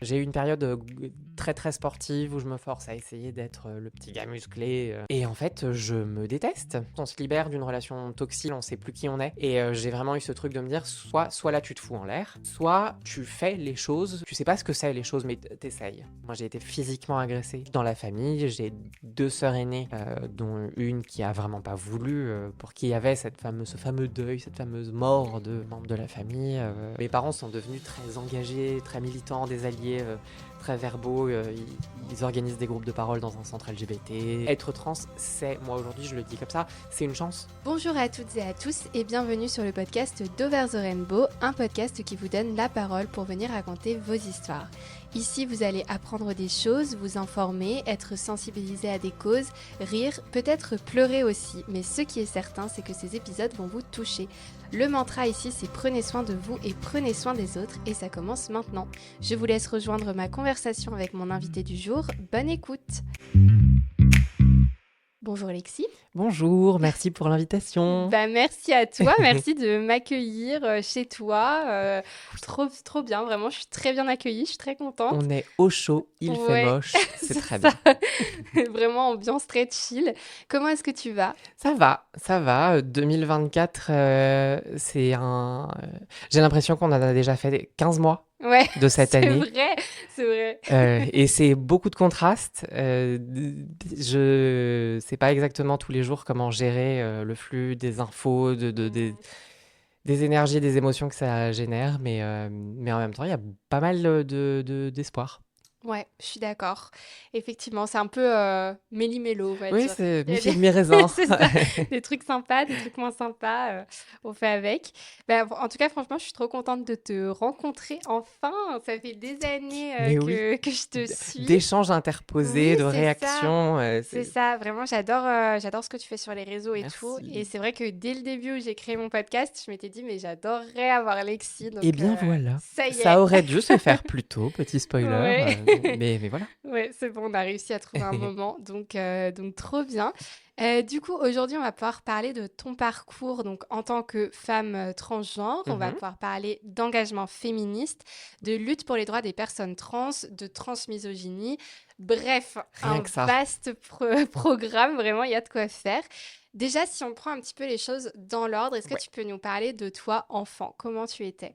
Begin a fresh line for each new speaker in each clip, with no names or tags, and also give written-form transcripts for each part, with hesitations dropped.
J'ai eu une période très très sportive où je me force à essayer d'être le petit gars musclé. Et en fait, je me déteste. On se libère d'une relation toxique, on sait plus qui on est. Et j'ai vraiment eu ce truc de me dire, soit là tu te fous en l'air, soit tu fais les choses. Tu sais pas ce que c'est les choses, mais t'essayes. Moi j'ai été physiquement agressée dans la famille. J'ai 2 sœurs aînées, dont une qui a vraiment pas voulu, pour qui il y avait ce fameux deuil, cette fameuse mort de membres de la famille. Mes parents sont devenus très engagés, très militants, des alliés très verbaux. Ils organisent des groupes de parole dans un centre LGBT. Être trans, moi aujourd'hui je le dis comme ça, c'est une chance.
Bonjour à toutes et à tous et bienvenue sur le podcast d'Over the Rainbow, un podcast qui vous donne la parole pour venir raconter vos histoires. Ici, vous allez apprendre des choses, vous informer, être sensibilisé à des causes, rire, peut-être pleurer aussi. Mais ce qui est certain, c'est que ces épisodes vont vous toucher. Le mantra ici, c'est prenez soin de vous et prenez soin des autres et ça commence maintenant. Je vous laisse rejoindre ma conversation avec mon invité du jour. Bonne écoute! Bonjour Alexis.
Bonjour, merci pour l'invitation.
Merci à toi, merci de m'accueillir chez toi. Trop bien, vraiment, je suis très bien accueillie, je suis très contente.
On est au chaud, il fait moche, c'est très bien.
Vraiment ambiance très chill. Comment est-ce que tu vas ?
Ça va. 2024, j'ai l'impression qu'on en a déjà fait 15 mois.
Ouais,
de cette année.
C'est vrai.
Et c'est beaucoup de contrastes. Je sais pas exactement tous les jours comment gérer le flux des infos, des énergies, des émotions que ça génère, mais en même temps, il y a pas mal d'espoir.
Ouais, je suis d'accord. Effectivement, c'est un peu méli-mélo, on va
Oui,
dire.
c'est mi-figue, mi-raisin.
C'est ça. Des trucs sympas, des trucs moins sympas, on fait avec. En tout cas, franchement, je suis trop contente de te rencontrer enfin. Ça fait des années
Mais oui,
que je te suis.
d'échanges interposés,
Oui,
de
c'est ça.
réactions.
C'est ça, vraiment, j'adore ce que tu fais sur les réseaux et tout.
Merci.
Et c'est vrai que dès le début où j'ai créé mon podcast, je m'étais dit, mais j'adorerais avoir Alexis. Donc,
Eh bien voilà,
ça y est.
ça aurait dû se faire plus tôt, petit spoiler,
Ouais.
mais voilà.
Ouais, c'est bon, on a réussi à trouver un moment, donc trop bien. Du coup, aujourd'hui, on va pouvoir parler de ton parcours donc, en tant que femme transgenre. On va pouvoir parler d'engagement féministe, de lutte pour les droits des personnes trans, de transmisogynie. Bref,
Rien
un
que ça.
vaste programme, vraiment, il y a de quoi faire. Déjà, si on prend un petit peu les choses dans l'ordre, est-ce que
Ouais.
tu peux nous parler de toi, enfant? Comment tu étais?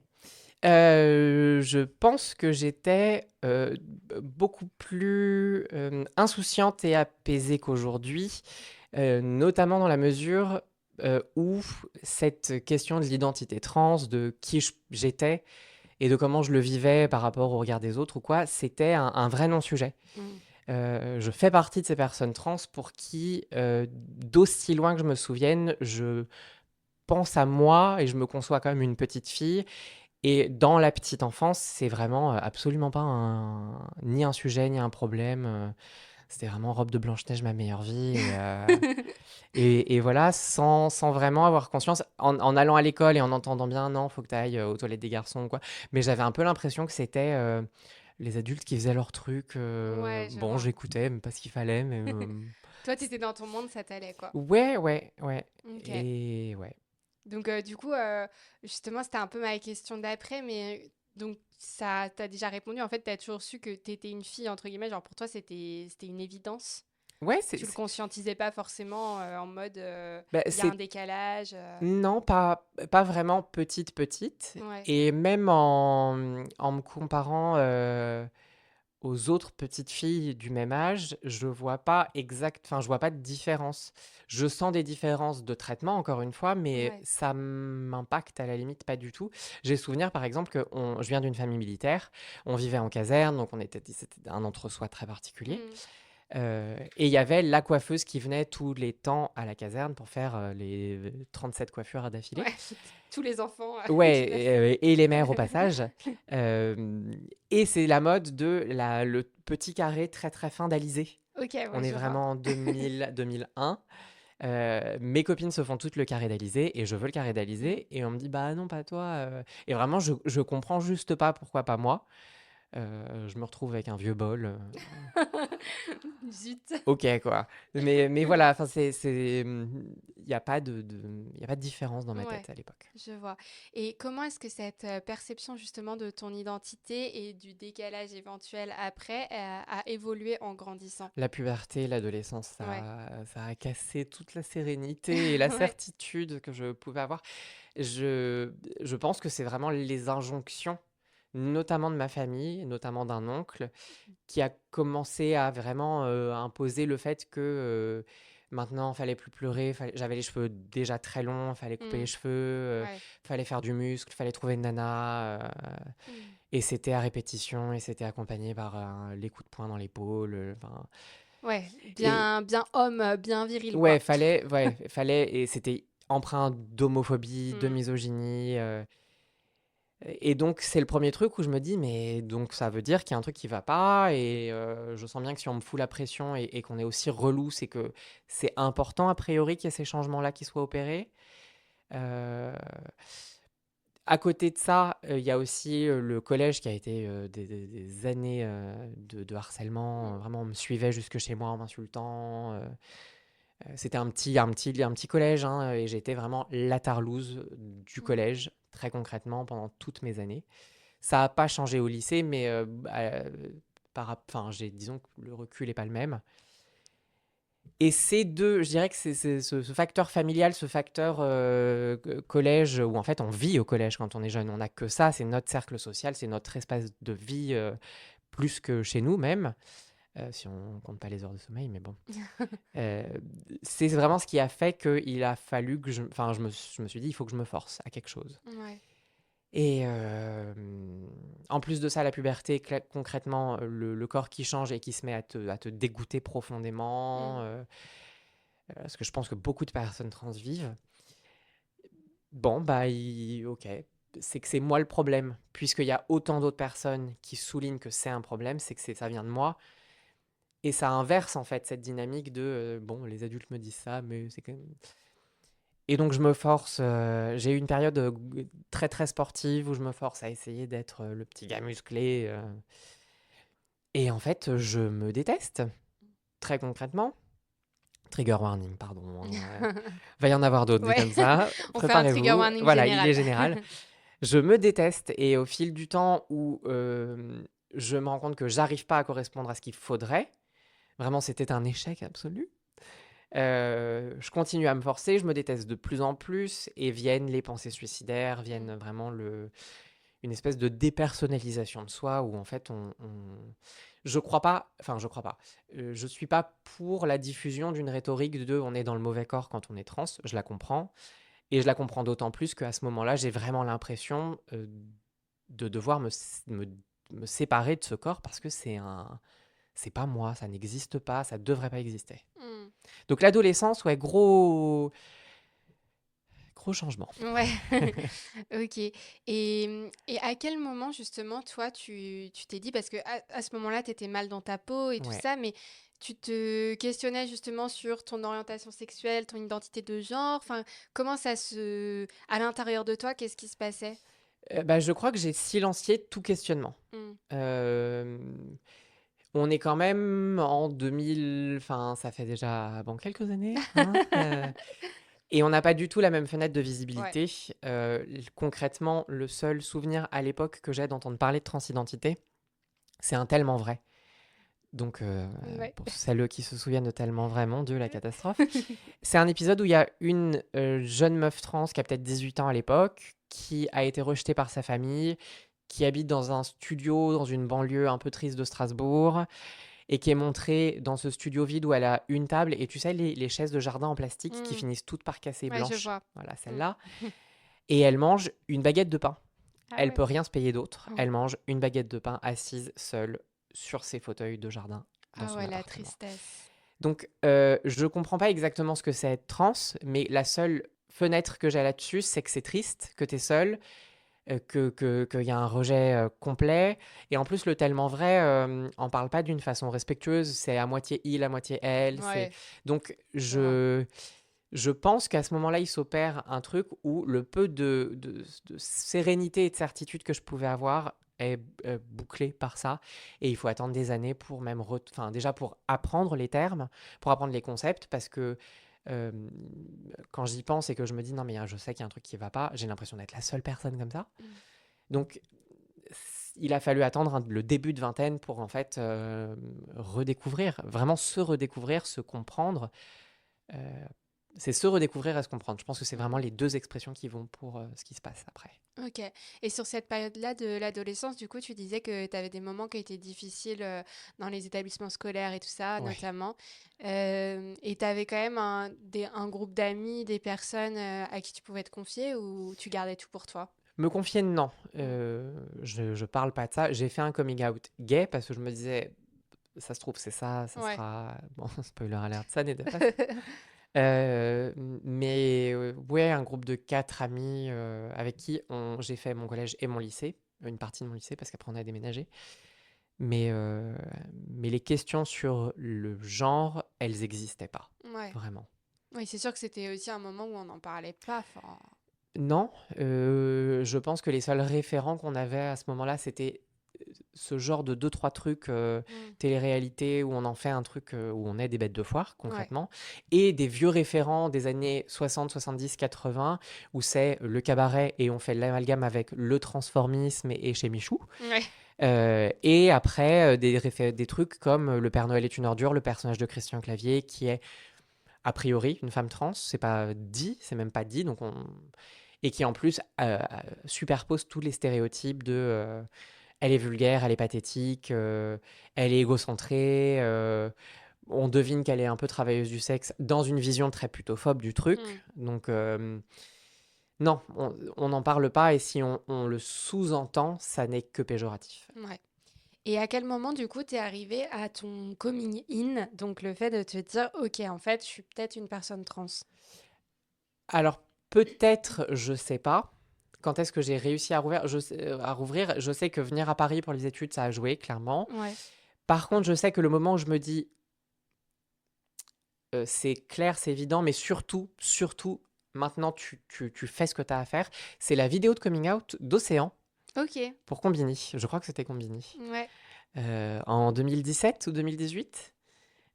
Je pense que j'étais beaucoup plus insouciante et apaisée qu'aujourd'hui, notamment dans la mesure où cette question de l'identité trans, de qui j'étais et de comment je le vivais par rapport au regard des autres ou quoi, c'était un vrai non-sujet. Je fais partie de ces personnes trans pour qui, d'aussi loin que je me souvienne, je pense à moi et je me conçois comme une petite fille. Et dans la petite enfance, c'est vraiment absolument pas ni un sujet, ni un problème. C'était vraiment robe de Blanche-Neige, ma meilleure vie. Et voilà, sans vraiment avoir conscience, en allant à l'école et en entendant bien, non, faut que tu ailles aux toilettes des garçons ou quoi. Mais j'avais un peu l'impression que c'était les adultes qui faisaient leur truc.
Ouais, je
Bon,
vois.
j'écoutais, mais pas ce qu'il fallait. Mais
Toi, t'étais dans ton monde, ça t'allait, quoi.
ouais.
Ok.
Et ouais.
Donc, du coup, justement, c'était un peu ma question d'après, mais donc, ça, t'as déjà répondu. En fait, t'as toujours su que t'étais une fille, entre guillemets. Genre, pour toi, c'était une évidence.
Ouais,
Tu le conscientisais pas forcément en mode,
bah,
il y a un décalage.
Non, pas vraiment petite.
Ouais.
Et même en me comparant aux autres petites filles du même âge, je vois pas de différence. Je sens des différences de traitement, encore une fois, mais
Ouais.
ça m'impacte à la limite pas du tout. J'ai souvenir, par exemple, que je viens d'une famille militaire, on vivait en caserne, donc c'était un entre-soi très particulier.
Mm.
Et il y avait la coiffeuse qui venait tous les temps à la caserne pour faire les 37 coiffures d'affilée.
Ouais. Tous les enfants.
Ouais,
qui naissent.
et les mères au passage. Et c'est la mode le petit carré très très fin d'Alizé.
Ok, ouais,
On est
je vois.
vraiment en 2000, 2001. Mes copines se font toutes le carré d'Alizé et je veux le carré d'Alizé. Et on me dit, bah non, pas toi. Et vraiment, je comprends juste pas pourquoi pas moi. Je me retrouve avec un vieux bol.
Zut.
Ok, quoi. Mais voilà, enfin, il n'y a pas y a pas de différence dans ma
Ouais,
tête à l'époque.
je vois. Et comment est-ce que cette perception justement de ton identité et du décalage éventuel après a évolué en grandissant?
La puberté, l'adolescence,
Ouais.
ça a cassé toute la sérénité et la
Ouais.
certitude que je pouvais avoir. Je, je pense que c'est vraiment les injonctions, notamment de ma famille, notamment d'un oncle, qui a commencé à vraiment imposer le fait que maintenant, il fallait plus pleurer, j'avais les cheveux déjà très longs, il fallait couper les
Mm.
cheveux,
Ouais.
fallait faire du muscle, il fallait trouver une nana.
Mm.
Et c'était à répétition, et c'était accompagné par les coups de poing dans l'épaule. Enfin,
Ouais,
et
bien homme, bien viril,
ouais,
quoi.
fallait, et c'était empreint d'homophobie, de
Mm.
misogynie. Et donc, c'est le premier truc où je me dis, mais donc ça veut dire qu'il y a un truc qui va pas. Et je sens bien que si on me fout la pression et qu'on est aussi relou, c'est que c'est important, a priori, qu'il y ait ces changements-là qui soient opérés. Euh, à côté de ça, il y a aussi le collège qui a été des années de harcèlement.
Mm.
Vraiment, on me suivait jusque chez moi en m'insultant. C'était un petit collège, hein, et j'étais vraiment la tarlouse du
Mm.
collège, très concrètement, pendant toutes mes années. Ça n'a pas changé au lycée, mais enfin, disons que le recul n'est pas le même. Et ces deux, je dirais que c'est ce facteur familial, ce facteur collège, où en fait on vit au collège quand on est jeune. On n'a que ça, c'est notre cercle social, c'est notre espace de vie, plus que chez nous même, si on compte pas les heures de sommeil, mais bon. Euh, c'est vraiment ce qui a fait qu'il a fallu que enfin, je me suis dit, il faut que je me force à quelque chose.
Ouais.
Et en plus de ça, la puberté, concrètement, le corps qui change et qui se met à te dégoûter profondément,
Mm.
ce que je pense que beaucoup de personnes trans vivent. Bon, bah, ok, c'est que c'est moi le problème. Puisqu'il y a autant d'autres personnes qui soulignent que c'est un problème, c'est que ça vient de moi. Et ça inverse en fait cette dynamique de bon, les adultes me disent ça, mais c'est quand même. Et donc je me force, j'ai eu une période très très sportive où je me force à essayer d'être le petit gars musclé. Et en fait, je me déteste, très concrètement. Trigger warning, pardon, hein. Va y en avoir d'autres des
Ouais,
comme ça.
on fait un trigger
Préparez-vous.
warning
Voilà, il est
général.
général. Je me déteste et au fil du temps où je me rends compte que j'arrive pas à correspondre à ce qu'il faudrait, vraiment c'était un échec absolu. Je continue à me forcer, je me déteste de plus en plus et viennent les pensées suicidaires,
Mm.
viennent vraiment une espèce de dépersonnalisation de soi où en fait je crois pas, enfin je crois pas, je suis pas pour la diffusion d'une rhétorique de on est dans le mauvais corps quand on est trans, je la comprends et je la comprends d'autant plus qu'à ce moment-là j'ai vraiment l'impression de devoir me séparer de ce corps parce que c'est pas moi, ça n'existe pas, ça devrait pas exister.
Mm.
Donc l'adolescence, ouais, gros changement.
Ouais, ok. Et à quel moment justement, toi, tu t'es dit, parce que à ce moment-là, tu étais mal dans ta peau et tout
Ouais.
ça, mais tu te questionnais justement sur ton orientation sexuelle, ton identité de genre, enfin, comment ça se... À l'intérieur de toi, qu'est-ce qui se passait?
Bah, je crois que j'ai silencié tout questionnement.
Mm.
Euh, on est quand même en 2000, enfin ça fait déjà bon, quelques années, hein, et on n'a pas du tout la même fenêtre de
Ouais,
visibilité. Concrètement, le seul souvenir à l'époque que j'ai d'entendre parler de transidentité, c'est un tellement vrai. Donc,
ouais.
pour celles qui se souviennent de tellement vrai, mon Dieu, la catastrophe. C'est un épisode où il y a une jeune meuf trans qui a peut-être 18 ans à l'époque, qui a été rejetée par sa famille, qui habite dans un studio, dans une banlieue un peu triste de Strasbourg, et qui est montrée dans ce studio vide où elle a une table, et tu sais, les chaises de jardin en plastique qui
Mm.
finissent toutes par casser
Ouais, je
blanches.
vois.
Voilà,
Mm.
celle-là. Et elle mange une baguette de pain.
Ah
Elle peut
ouais.
rien se payer d'autre.
Mm.
Elle mange une baguette de pain assise, seule, sur ses fauteuils de jardin, dans
Ah
son
ouais, la
appartement.
tristesse.
Donc, je comprends pas exactement ce que c'est être trans, mais la seule fenêtre que j'ai là-dessus, c'est que c'est triste, que t'es seule, qu'il y a un rejet complet. Et en plus, le tellement vrai, on parle pas d'une façon respectueuse, c'est à moitié il, à moitié elle.
Ouais,
Donc,
je vois.
Je pense qu'à ce moment-là, il s'opère un truc où le peu de sérénité et de certitude que je pouvais avoir est bouclé par ça. Et il faut attendre des années pour même, enfin, déjà pour apprendre les termes, pour apprendre les concepts, parce que euh, quand j'y pense et que je me dis non, mais je sais qu'il y a un truc qui va pas, j'ai l'impression d'être la seule personne comme ça. Donc, il a fallu attendre le début de vingtaine pour en fait redécouvrir, vraiment se redécouvrir, se comprendre. Euh, c'est se redécouvrir et se comprendre. Je pense que c'est vraiment les deux expressions qui vont pour ce qui se passe après.
Ok. Et sur cette période-là de l'adolescence, du coup, tu disais que tu avais des moments qui étaient difficiles dans les établissements scolaires et tout ça,
Ouais.
notamment. Et tu avais quand même un groupe d'amis, des personnes à qui tu pouvais te confier ou tu gardais tout pour toi?
Me confier, non. Je parle pas de ça. J'ai fait un coming out gay parce que je me disais, ça se trouve, c'est ça, ça
Ouais.
sera. Bon, spoiler alert, ça n'est pas. Mais ouais, un groupe de 4 amis avec qui j'ai fait mon collège et mon lycée, une partie de mon lycée parce qu'après on a déménagé. Mais, euh, mais les questions sur le genre, elles n'existaient pas,
Ouais.
vraiment.
Oui, c'est sûr que c'était aussi un moment où on n'en parlait pas. Enfin,
Non, je pense que les seuls référents qu'on avait à ce moment-là, c'était ce genre de deux, trois trucs télé-réalité où on en fait un truc où on est des bêtes de foire,
ouais.
concrètement, et des vieux référents des années 60, 70, 80, où c'est le cabaret et on fait l'amalgame avec le transformisme et chez Michou.
Ouais.
Et après, des trucs comme Le Père Noël est une ordure, le personnage de Christian Clavier, qui est a priori une femme trans, c'est pas dit, c'est même pas dit, et qui en plus superpose tous les stéréotypes de elle est vulgaire, elle est pathétique, elle est égocentrée, on devine qu'elle est un peu travailleuse du sexe dans une vision très plutophobe du truc. Donc non, on n'en parle pas et si on le sous-entend, ça n'est que péjoratif.
Ouais. Et à quel moment, du coup, t'es arrivé à ton coming in, donc le fait de te dire, ok, en fait, je suis peut-être une personne trans.
Alors peut-être, je sais pas. Quand est-ce que j'ai réussi à rouvrir à rouvrir? Je sais que venir à Paris pour les études, ça a joué, clairement.
Ouais.
Par contre, je sais que le moment où je me dis, c'est clair, c'est évident, mais surtout, maintenant, tu fais ce que tu as à faire, c'est la vidéo de coming out d'Océan
Ok.
pour Combini. Je crois que c'était Combini.
Ouais.
En 2017 ou 2018.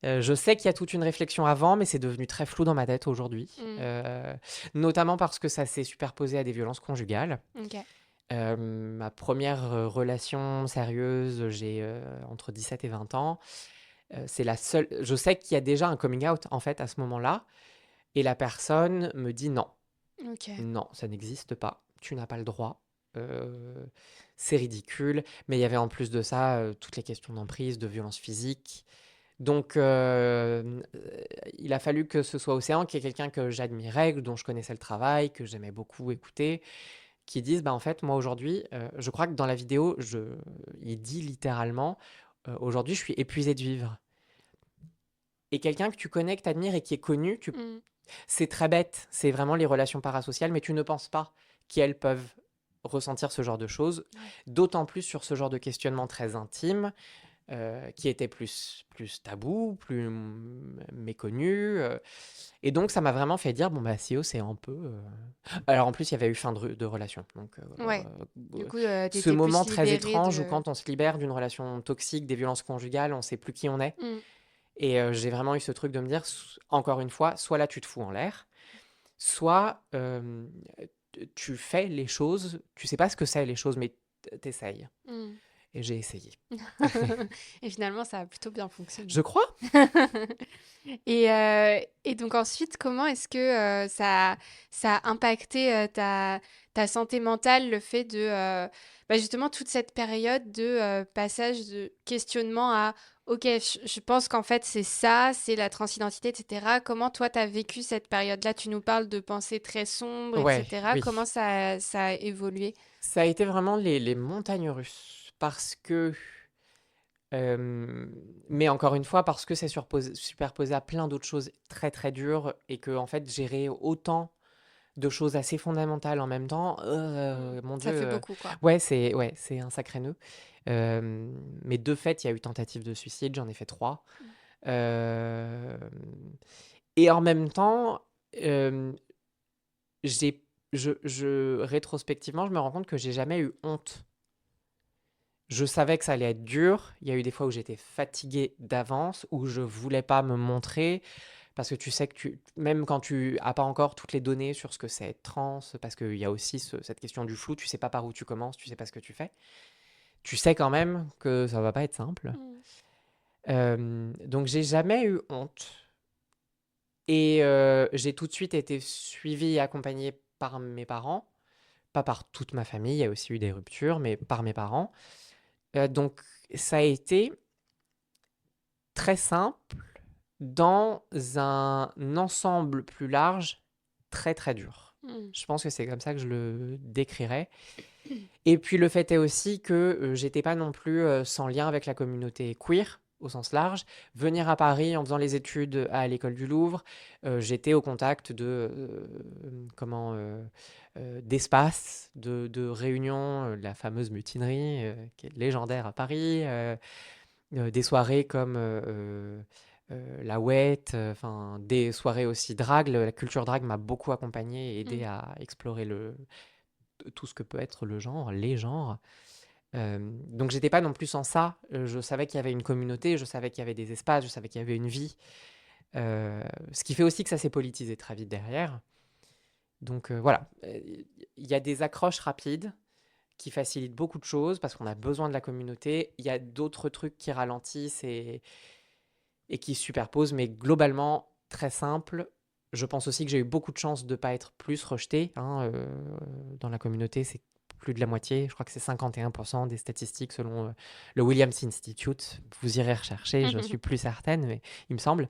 Je sais qu'il y a toute une réflexion avant, mais c'est devenu très flou dans ma tête aujourd'hui.
Mm.
Notamment parce que ça s'est superposé à des violences conjugales.
Ok.
Ma première relation sérieuse, j'ai entre 17 et 20 ans. C'est la seule. Je sais qu'il y a déjà un coming out en fait à ce moment-là, et la personne me dit non,
Ok.
non, ça n'existe pas. Tu n'as pas le droit. Euh, c'est ridicule. Mais il y avait en plus de ça toutes les questions d'emprise, de violence physique. Donc, il a fallu que ce soit Océan, qui est quelqu'un que j'admirais, dont je connaissais le travail, que j'aimais beaucoup écouter, qui dise, bah en fait, moi aujourd'hui, je crois que dans la vidéo, il dit littéralement, aujourd'hui, je suis épuisé de vivre. Et quelqu'un que tu connais, que tu admires et qui est connu,
Mm.
c'est très bête, c'est vraiment les relations parasociales, mais tu ne penses pas qu'elles peuvent ressentir ce genre de choses,
Ouais.
d'autant plus sur ce genre de questionnement très intime, qui était plus tabou, plus méconnu. Et donc, ça m'a vraiment fait dire, bon, bah, CEO, c'est un peu... Alors, en plus, il y avait eu fin de relation. Donc,
Ouais. Du coup,
ce
t'étais plus
moment très
libérée
étrange où
de.
quand on se libère d'une relation toxique, des violences conjugales, on ne sait plus qui on est.
Mm.
Et j'ai vraiment eu ce truc de me dire, encore une fois, soit là, tu te fous en l'air, soit tu fais les choses, tu sais pas ce que c'est les choses, mais t'essayes.
Mm.
Et j'ai essayé.
Et finalement, ça a plutôt bien fonctionné.
Je crois.
Et donc ensuite, comment est-ce que ça a impacté ta santé mentale, le fait de bah, justement toute cette période de passage de questionnement à OK, je pense qu'en fait c'est ça, c'est la transidentité, etc. Comment toi t'as vécu cette période-là? Tu nous parles de pensées très sombres,
Ouais,
etc.
oui.
Comment ça a évolué?
Ça a été vraiment les montagnes russes. Parce que... mais encore une fois, parce que c'est superposé à plein d'autres choses très très dures et que en fait gérer autant de choses assez fondamentales en même temps,
Mm.
mon Dieu,
Ça fait beaucoup, quoi.
ouais, c'est un sacré nœud. Mais de fait, il y a eu tentative de suicide, j'en ai fait 3.
Mm.
Euh, et en même temps, euh, rétrospectivement, je me rends compte que j'ai jamais eu honte. Je savais que ça allait être dur. Il y a eu des fois où j'étais fatiguée d'avance, où je voulais pas me montrer, parce que tu sais que même quand tu as pas encore toutes les données sur ce que c'est être trans, parce qu'il y a aussi cette question du flou, tu sais pas par où tu commences, tu sais pas ce que tu fais. Tu sais quand même que ça va pas être simple.
Mm.
Donc j'ai jamais eu honte. Et j'ai tout de suite été suivie et accompagnée par mes parents, pas par toute ma famille, il y a aussi eu des ruptures, mais par mes parents. Donc ça a été très simple dans un ensemble plus large, très très dur.
Mm.
Je pense que c'est comme ça que je le décrirais. Et puis le fait est aussi que j'étais pas non plus sans lien avec la communauté queer au sens large. Venir à Paris en faisant les études à l'école du Louvre, j'étais au contact d'espaces, de réunions, la fameuse mutinerie qui est légendaire à Paris, des soirées comme la Ouette, enfin des soirées aussi drag. La culture drag m'a beaucoup accompagné et aidé
Mm.
à explorer tout ce que peut être le genre, les genres. Donc j'étais pas non plus sans ça. Je savais qu'il y avait une communauté, je savais qu'il y avait des espaces, je savais qu'il y avait une vie. Ce qui fait aussi que ça s'est politisé très vite derrière. Donc voilà, il y a des accroches rapides qui facilitent beaucoup de choses parce qu'on a besoin de la communauté. Il y a d'autres trucs qui ralentissent et qui se superposent, mais globalement, très simple. Je pense aussi que j'ai eu beaucoup de chance de ne pas être plus rejetée. Dans la communauté, c'est plus de la moitié. Je crois que c'est 51% des statistiques selon le Williams Institute. Vous irez rechercher, je suis plus certaine, mais il me semble,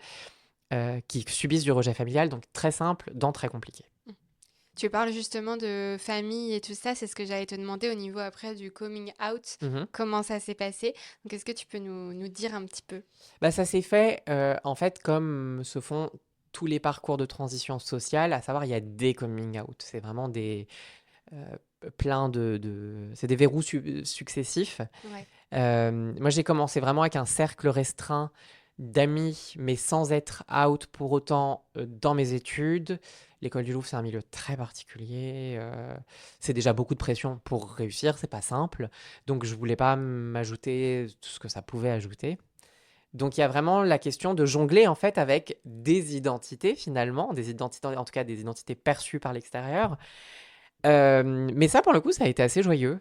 qui subissent du rejet familial. Donc très simple, dans très compliqué.
Tu parles justement de famille et tout ça, c'est ce que j'allais te demander au niveau après du coming out,
Mhm.
comment ça s'est passé. Donc est-ce que tu peux nous dire un petit peu?
Bah, ça s'est fait en fait comme se font tous les parcours de transition sociale, à savoir il y a des coming out. C'est vraiment euh, plein c'est des verrous successifs.
Ouais.
Moi, j'ai commencé vraiment avec un cercle restreint d'amis, mais sans être out pour autant dans mes études. L'école du Louvre, c'est un milieu très particulier. C'est déjà beaucoup de pression pour réussir, c'est pas simple. Donc, je voulais pas m'ajouter tout ce que ça pouvait ajouter. Donc, il y a vraiment la question de jongler en fait avec des identités finalement, des identités, en tout cas des identités perçues par l'extérieur. Mais ça, pour le coup, ça a été assez joyeux.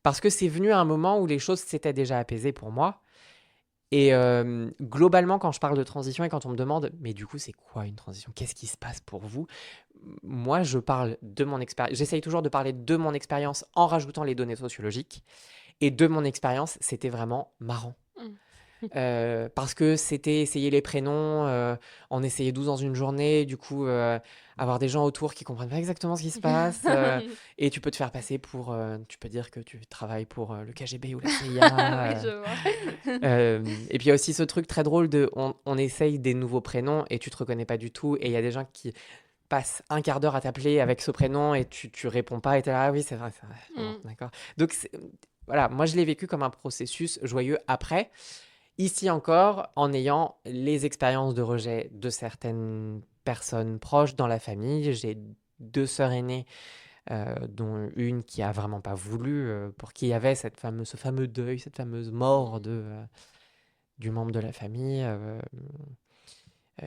Parce que c'est venu à un moment où les choses s'étaient déjà apaisées pour moi. Et globalement, quand je parle de transition et quand on me demande, mais du coup, c'est quoi une transition? Qu'est-ce qui se passe pour vous? Moi, je parle de mon expérience. J'essaye toujours de parler de mon expérience en rajoutant les données sociologiques. Et de mon expérience, c'était vraiment marrant.
Mm.
Parce que c'était essayer les prénoms, en essayer 12 dans une journée, du coup, avoir des gens autour qui comprennent pas exactement ce qui se passe, et tu peux te faire passer pour, tu peux dire que tu travailles pour le KGB ou la CIA.
Oui, je vois.
Et puis il y a aussi ce truc très drôle de, on essaye des nouveaux prénoms et tu te reconnais pas du tout, et il y a des gens qui passent un quart d'heure à t'appeler avec ce prénom et tu réponds pas, et t'es là, ah oui, c'est vrai, c'est vrai. Bon,
Mm.
d'accord. Donc voilà, moi je l'ai vécu comme un processus joyeux après. Ici encore, en ayant les expériences de rejet de certaines personnes proches dans la famille, j'ai deux sœurs aînées, dont une qui a vraiment pas voulu, pour qui il y avait ce fameux deuil, cette fameuse mort du membre de la famille,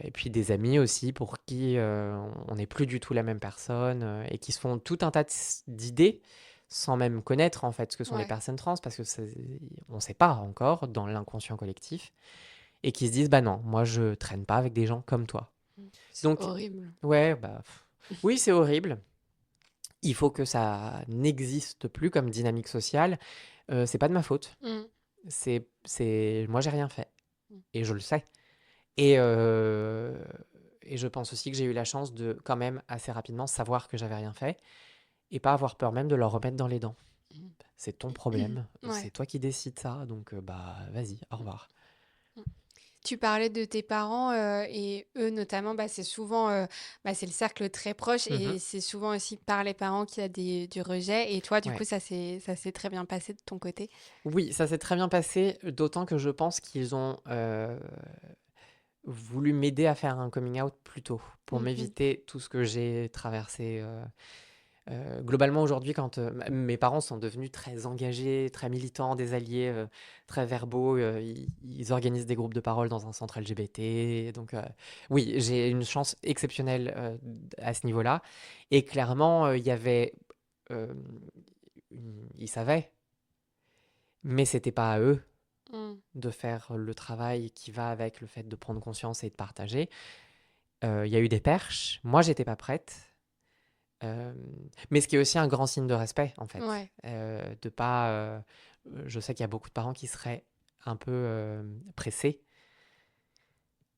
et puis des amis aussi pour qui on n'est plus du tout la même personne, et qui se font tout un tas d'idées sans même connaître en fait ce que sont les
Ouais.
personnes trans, parce que on ne sait pas encore dans l'inconscient collectif, et qui se disent bah non, moi je traîne pas avec des gens comme toi.
C'est
Donc
horrible.
ouais, bah oui, c'est horrible. Il faut que ça n'existe plus comme dynamique sociale. C'est pas de ma faute.
Mm.
Moi j'ai rien fait
Mm.
et je le sais. Et et je pense aussi que j'ai eu la chance de quand même assez rapidement savoir que j'avais rien fait et pas avoir peur même de leur remettre dans les dents. C'est ton problème, c'est
Ouais.
toi qui décides ça, donc bah vas-y, au revoir.
Mm. Tu parlais de tes parents et eux notamment, bah, c'est souvent c'est le cercle très proche
Mhm.
et c'est souvent aussi par les parents qu'il y a du rejet. Et toi, du coup,
Ouais.
ça s'est très bien passé de ton côté.
Oui, ça s'est très bien passé, d'autant que je pense qu'ils ont voulu m'aider à faire un coming out plus tôt pour
Mhm.
m'éviter tout ce que j'ai traversé. Globalement, aujourd'hui, quand mes parents sont devenus très engagés, très militants, des alliés très verbaux, ils organisent des groupes de parole dans un centre LGBT. Donc, oui, j'ai une chance exceptionnelle à ce niveau-là. Et clairement, il y avait. euh, ils savaient, mais c'était pas à eux
Mm.
de faire le travail qui va avec le fait de prendre conscience et de partager. Il y a eu des perches. Moi, j'étais pas prête. Euh, mais ce qui est aussi un grand signe de respect, en fait.
Ouais.
De pas. Je sais qu'il y a beaucoup de parents qui seraient un peu pressés.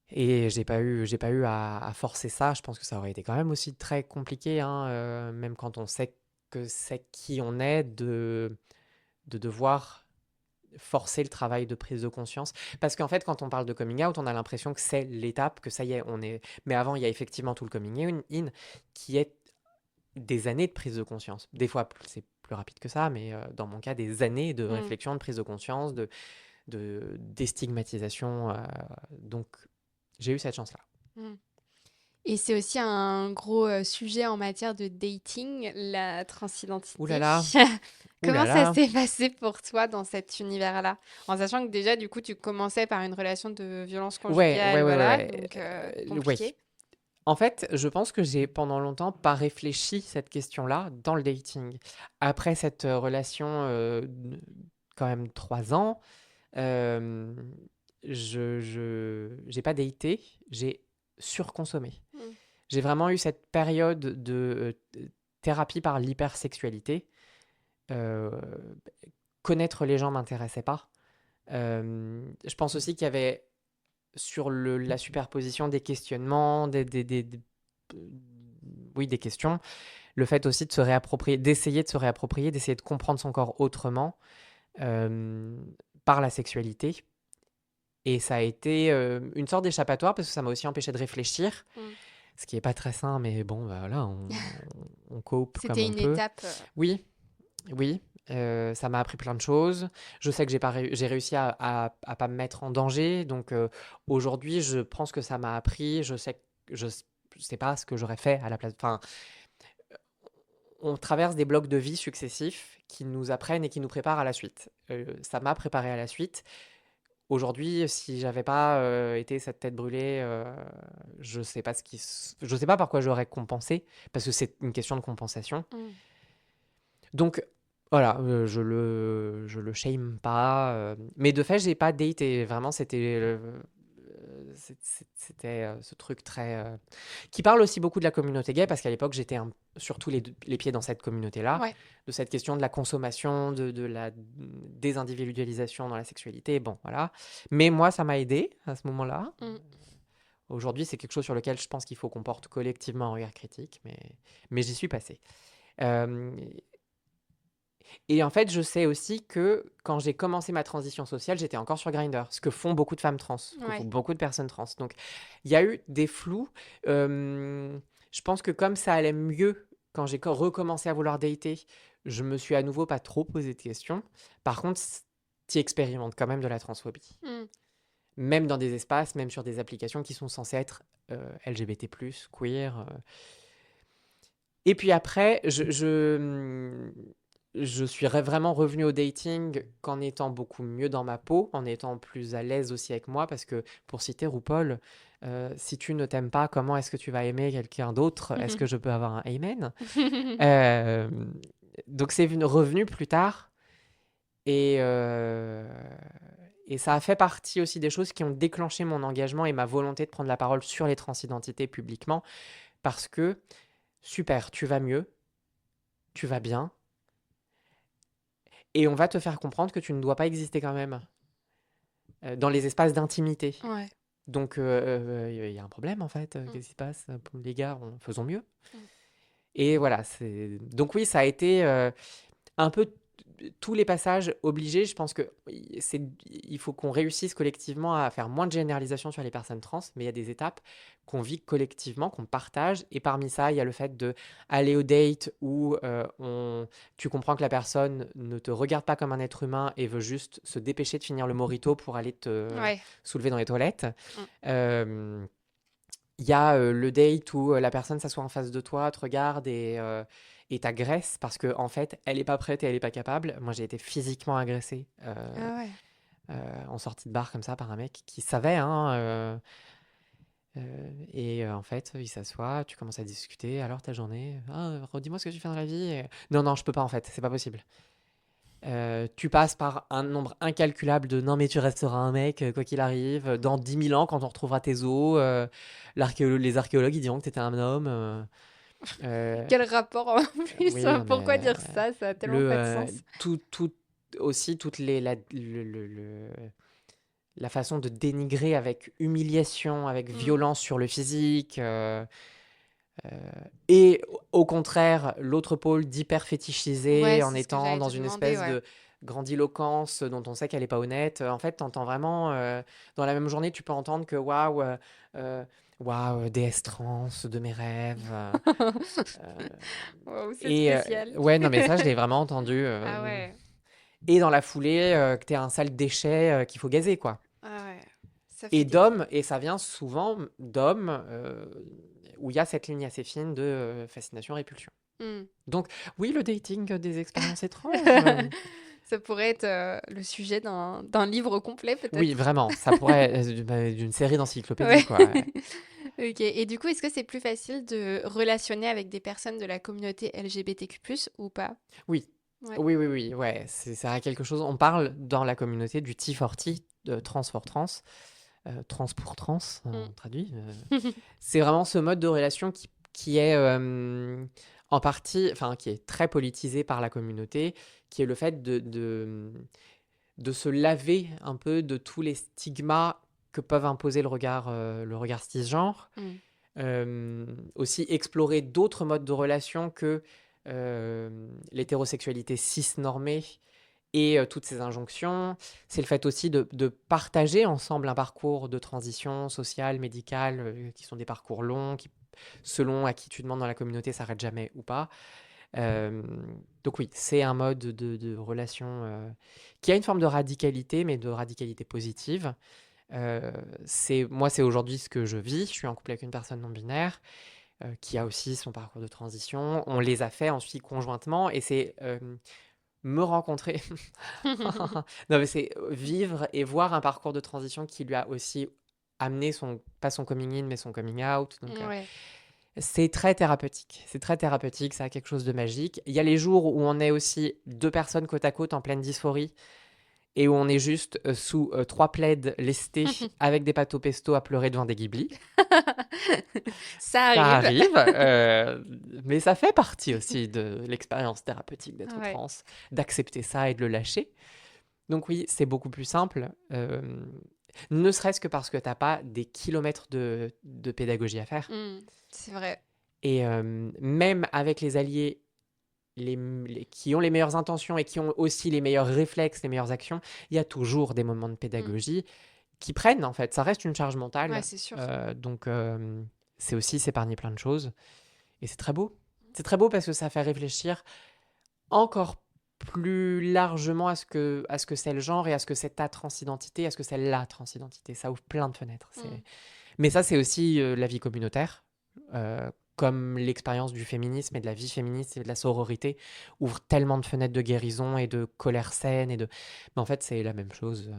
Et j'ai pas eu à forcer ça. Je pense que ça aurait été quand même aussi très compliqué, hein, même quand on sait que c'est qui on est, de devoir forcer le travail de prise de conscience. Parce qu'en fait, quand on parle de coming out, on a l'impression que c'est l'étape, que ça y est, on est. Mais avant, il y a effectivement tout le coming in qui est des années de prise de conscience. Des fois, c'est plus rapide que ça, mais dans mon cas, des années de
Mm.
réflexion, de prise de conscience, de déstigmatisation. Donc, j'ai eu cette chance-là.
Mm. Et c'est aussi un gros sujet en matière de dating, la
Ouh là
transidentité.
là, ouh
Comment
là
ça
là.
s'est passé pour toi dans cet univers-là? En sachant que déjà, du coup, tu commençais par une relation de violence
Ouais, ouais,
conjugale,
ouais, ouais,
voilà,
ouais.
donc
Ouais.
compliqué.
En fait, je pense que j'ai pendant longtemps pas réfléchi cette question-là dans le dating. Après cette relation, quand même 3 ans, euh, j'ai pas daté, j'ai surconsommé.
Mm.
J'ai vraiment eu cette période de thérapie par l'hypersexualité. Euh, Connaître les gens m'intéressait pas. Je pense aussi qu'il y avait sur la superposition des questionnements, oui, des questions, le fait aussi de se réapproprier, d'essayer de se réapproprier, d'essayer de comprendre son corps autrement euh, par la sexualité. Et ça a été une sorte d'échappatoire parce que ça m'a aussi empêché de réfléchir,
Mm.
ce qui est pas très sain, mais bon, bah voilà, on cope comme
C'était
on
une
peut.
étape.
Oui, oui, ça m'a appris plein de choses. Je sais que j'ai réussi à pas me mettre en danger. Donc aujourd'hui, je pense que ça m'a appris. Je sais pas ce que j'aurais fait à la place. Enfin, on traverse des blocs de vie successifs qui nous apprennent et qui nous préparent à la suite. Ça m'a préparé à la suite. Aujourd'hui, si j'avais pas été cette tête brûlée, je sais pas je sais pas par quoi j'aurais compensé, parce que c'est une question de compensation.
Mm.
Donc voilà, je le shame pas, mais de fait, j'ai pas daté. Vraiment, c'était ce truc très qui parle aussi beaucoup de la communauté gay, parce qu'à l'époque, j'étais surtout les pieds dans cette communauté-là,
Ouais.
de cette question de la consommation, de la désindividualisation dans la sexualité. Bon, voilà. Mais moi, ça m'a aidé à ce moment-là.
Mm.
Aujourd'hui, c'est quelque chose sur lequel je pense qu'il faut qu'on porte collectivement un regard critique, mais j'y suis passé. Euh, et en fait, je sais aussi que quand j'ai commencé ma transition sociale, j'étais encore sur Grindr, ce que font beaucoup de femmes trans, ce que font
Ouais.
beaucoup de personnes trans. Donc, il y a eu des flous. Je pense que comme ça allait mieux quand j'ai recommencé à vouloir dater, je me suis à nouveau pas trop posé de questions. Par contre, tu expérimentes quand même de la transphobie.
Mm.
Même dans des espaces, même sur des applications qui sont censées être LGBT+, queer. Et puis après, je suis vraiment revenu au dating qu'en étant beaucoup mieux dans ma peau, en étant plus à l'aise aussi avec moi, parce que pour citer RuPaul, si tu ne t'aimes pas, comment est-ce que tu vas aimer quelqu'un d'autre? Est-ce que je peux avoir un amen? Euh, donc c'est revenu plus tard, et, euh, et ça a fait partie aussi des choses qui ont déclenché mon engagement et ma volonté de prendre la parole sur les transidentités publiquement, parce que super, tu vas mieux, tu vas bien, et on va te faire comprendre que tu ne dois pas exister quand même dans les espaces d'intimité.
Ouais.
Donc, il y a un problème en fait.
Mm.
Qu'est-ce qui se passe? Les gars, faisons mieux.
Mm.
Et voilà. Donc oui, ça a été un peu. tous les passages obligés, je pense que il faut qu'on réussisse collectivement à faire moins de généralisation sur les personnes trans, mais il y a des étapes qu'on vit collectivement, qu'on partage. Et parmi ça, il y a le fait de aller au date où tu comprends que la personne ne te regarde pas comme un être humain et veut juste se dépêcher de finir le mojito pour aller te
Ouais.
soulever dans les toilettes.
Mm.
Il y a le date où la personne s'assoit en face de toi, te regarde et t'agresse parce que en fait, elle est pas prête et elle est pas capable. Moi, j'ai été physiquement agressé
Ah ouais.
en sortie de bar comme ça par un mec qui savait, hein. En fait, il s'assoit, tu commences à discuter. Alors ta journée, ah, redis-moi ce que tu fais dans la vie. Non, non, je peux pas en fait, c'est pas possible. Tu passes par un nombre incalculable de non mais tu resteras un mec quoi qu'il arrive. Dans 10 000 ans quand on retrouvera tes os, les archéologues ils diront que t'étais un homme. Euh,
Quel rapport en plus?
oui, non
Pourquoi
mais
dire ça? Ça a tellement
le
pas de sens.
aussi toutes les la façon de dénigrer avec humiliation, avec
Mm.
violence sur le physique. Et au contraire, l'autre pôle d'hyper
Ouais,
fétichisé en
c'est ce que
étant
j'allais
dans
te
une
demander,
espèce
ouais.
de grandiloquence dont on sait qu'elle n'est pas honnête. En fait, t'entends vraiment, dans la même journée, tu peux entendre que waouh, waouh, déesse trans de mes rêves. Euh,
Waouh, c'est spécial.
ouais, non, mais ça, je l'ai vraiment entendu.
Ah ouais.
Et dans la foulée, que t'es un sale déchet qu'il faut gazer, quoi.
Ah ouais. Ça fait
Et
des...
d'hommes, et ça vient souvent d'hommes où il y a cette ligne assez fine de fascination-répulsion.
Mm.
Donc, oui, le dating des expériences étranges.
Ça pourrait être le sujet d'un livre complet,
Oui,
peut-être.
vraiment, ça pourrait être d'une série d'encyclopédies,
Ouais.
quoi. Ouais.
Ok. Et du coup, est-ce que c'est plus facile de relationner avec des personnes de la communauté LGBTQ+, ou pas?
Oui,
Ouais.
oui, oui, oui, ouais, c'est vrai quelque chose. On parle dans la communauté du T40, de trans for trans, trans pour trans,
Mm.
on traduit. C'est vraiment ce mode de relation qui est en partie, enfin, qui est très politisé par la communauté, qui est le fait de se laver un peu de tous les stigmas que peuvent imposer le regard cisgenre.
Mm.
Aussi explorer d'autres modes de relation que l'hétérosexualité cis-normée et toutes ces injonctions. C'est le fait aussi de partager ensemble un parcours de transition sociale, médicale, qui sont des parcours longs, qui, selon à qui tu demandes dans la communauté, s'arrêtent jamais ou pas. Euh, donc oui, c'est un mode de relation qui a une forme de radicalité, mais de radicalité positive. Moi, c'est aujourd'hui ce que je vis. Je suis en couple avec une personne non binaire qui a aussi son parcours de transition. On les a fait ensuite conjointement et c'est me rencontrer. Non, mais c'est vivre et voir un parcours de transition qui lui a aussi amené pas son coming in, mais son coming out. Donc,
Ouais.
c'est très thérapeutique. C'est très thérapeutique, ça a quelque chose de magique. Il y a les jours où on est aussi deux personnes côte à côte en pleine dysphorie et où on est juste sous trois plaids lestés avec des pâtes au pesto à pleurer devant des Ghibli.
Ça
Ça
arrive.
arrive, mais ça fait partie aussi de l'expérience thérapeutique d'être
Ouais.
trans, d'accepter ça et de le lâcher. Donc oui, c'est beaucoup plus simple, ne serait-ce que parce que t'as pas des kilomètres de pédagogie à faire.
Mm. C'est vrai.
Et même avec les alliés qui ont les meilleures intentions et qui ont aussi les meilleurs réflexes, les meilleures actions, il y a toujours des moments de
Mm.
pédagogie qui prennent, en fait. Ça reste une charge
Ouais,
mentale.
c'est sûr.
Donc, c'est aussi s'épargner plein de choses. Et c'est très beau. C'est très beau parce que ça fait réfléchir encore plus largement à ce que c'est le genre et à ce que c'est ta transidentité, à ce que c'est la transidentité. Ça ouvre plein de fenêtres.
Mm.
Mais ça, c'est aussi la vie communautaire. Comme l'expérience du féminisme et de la vie féministe et de la sororité ouvre tellement de fenêtres de guérison et de colère saine mais en fait c'est la même chose.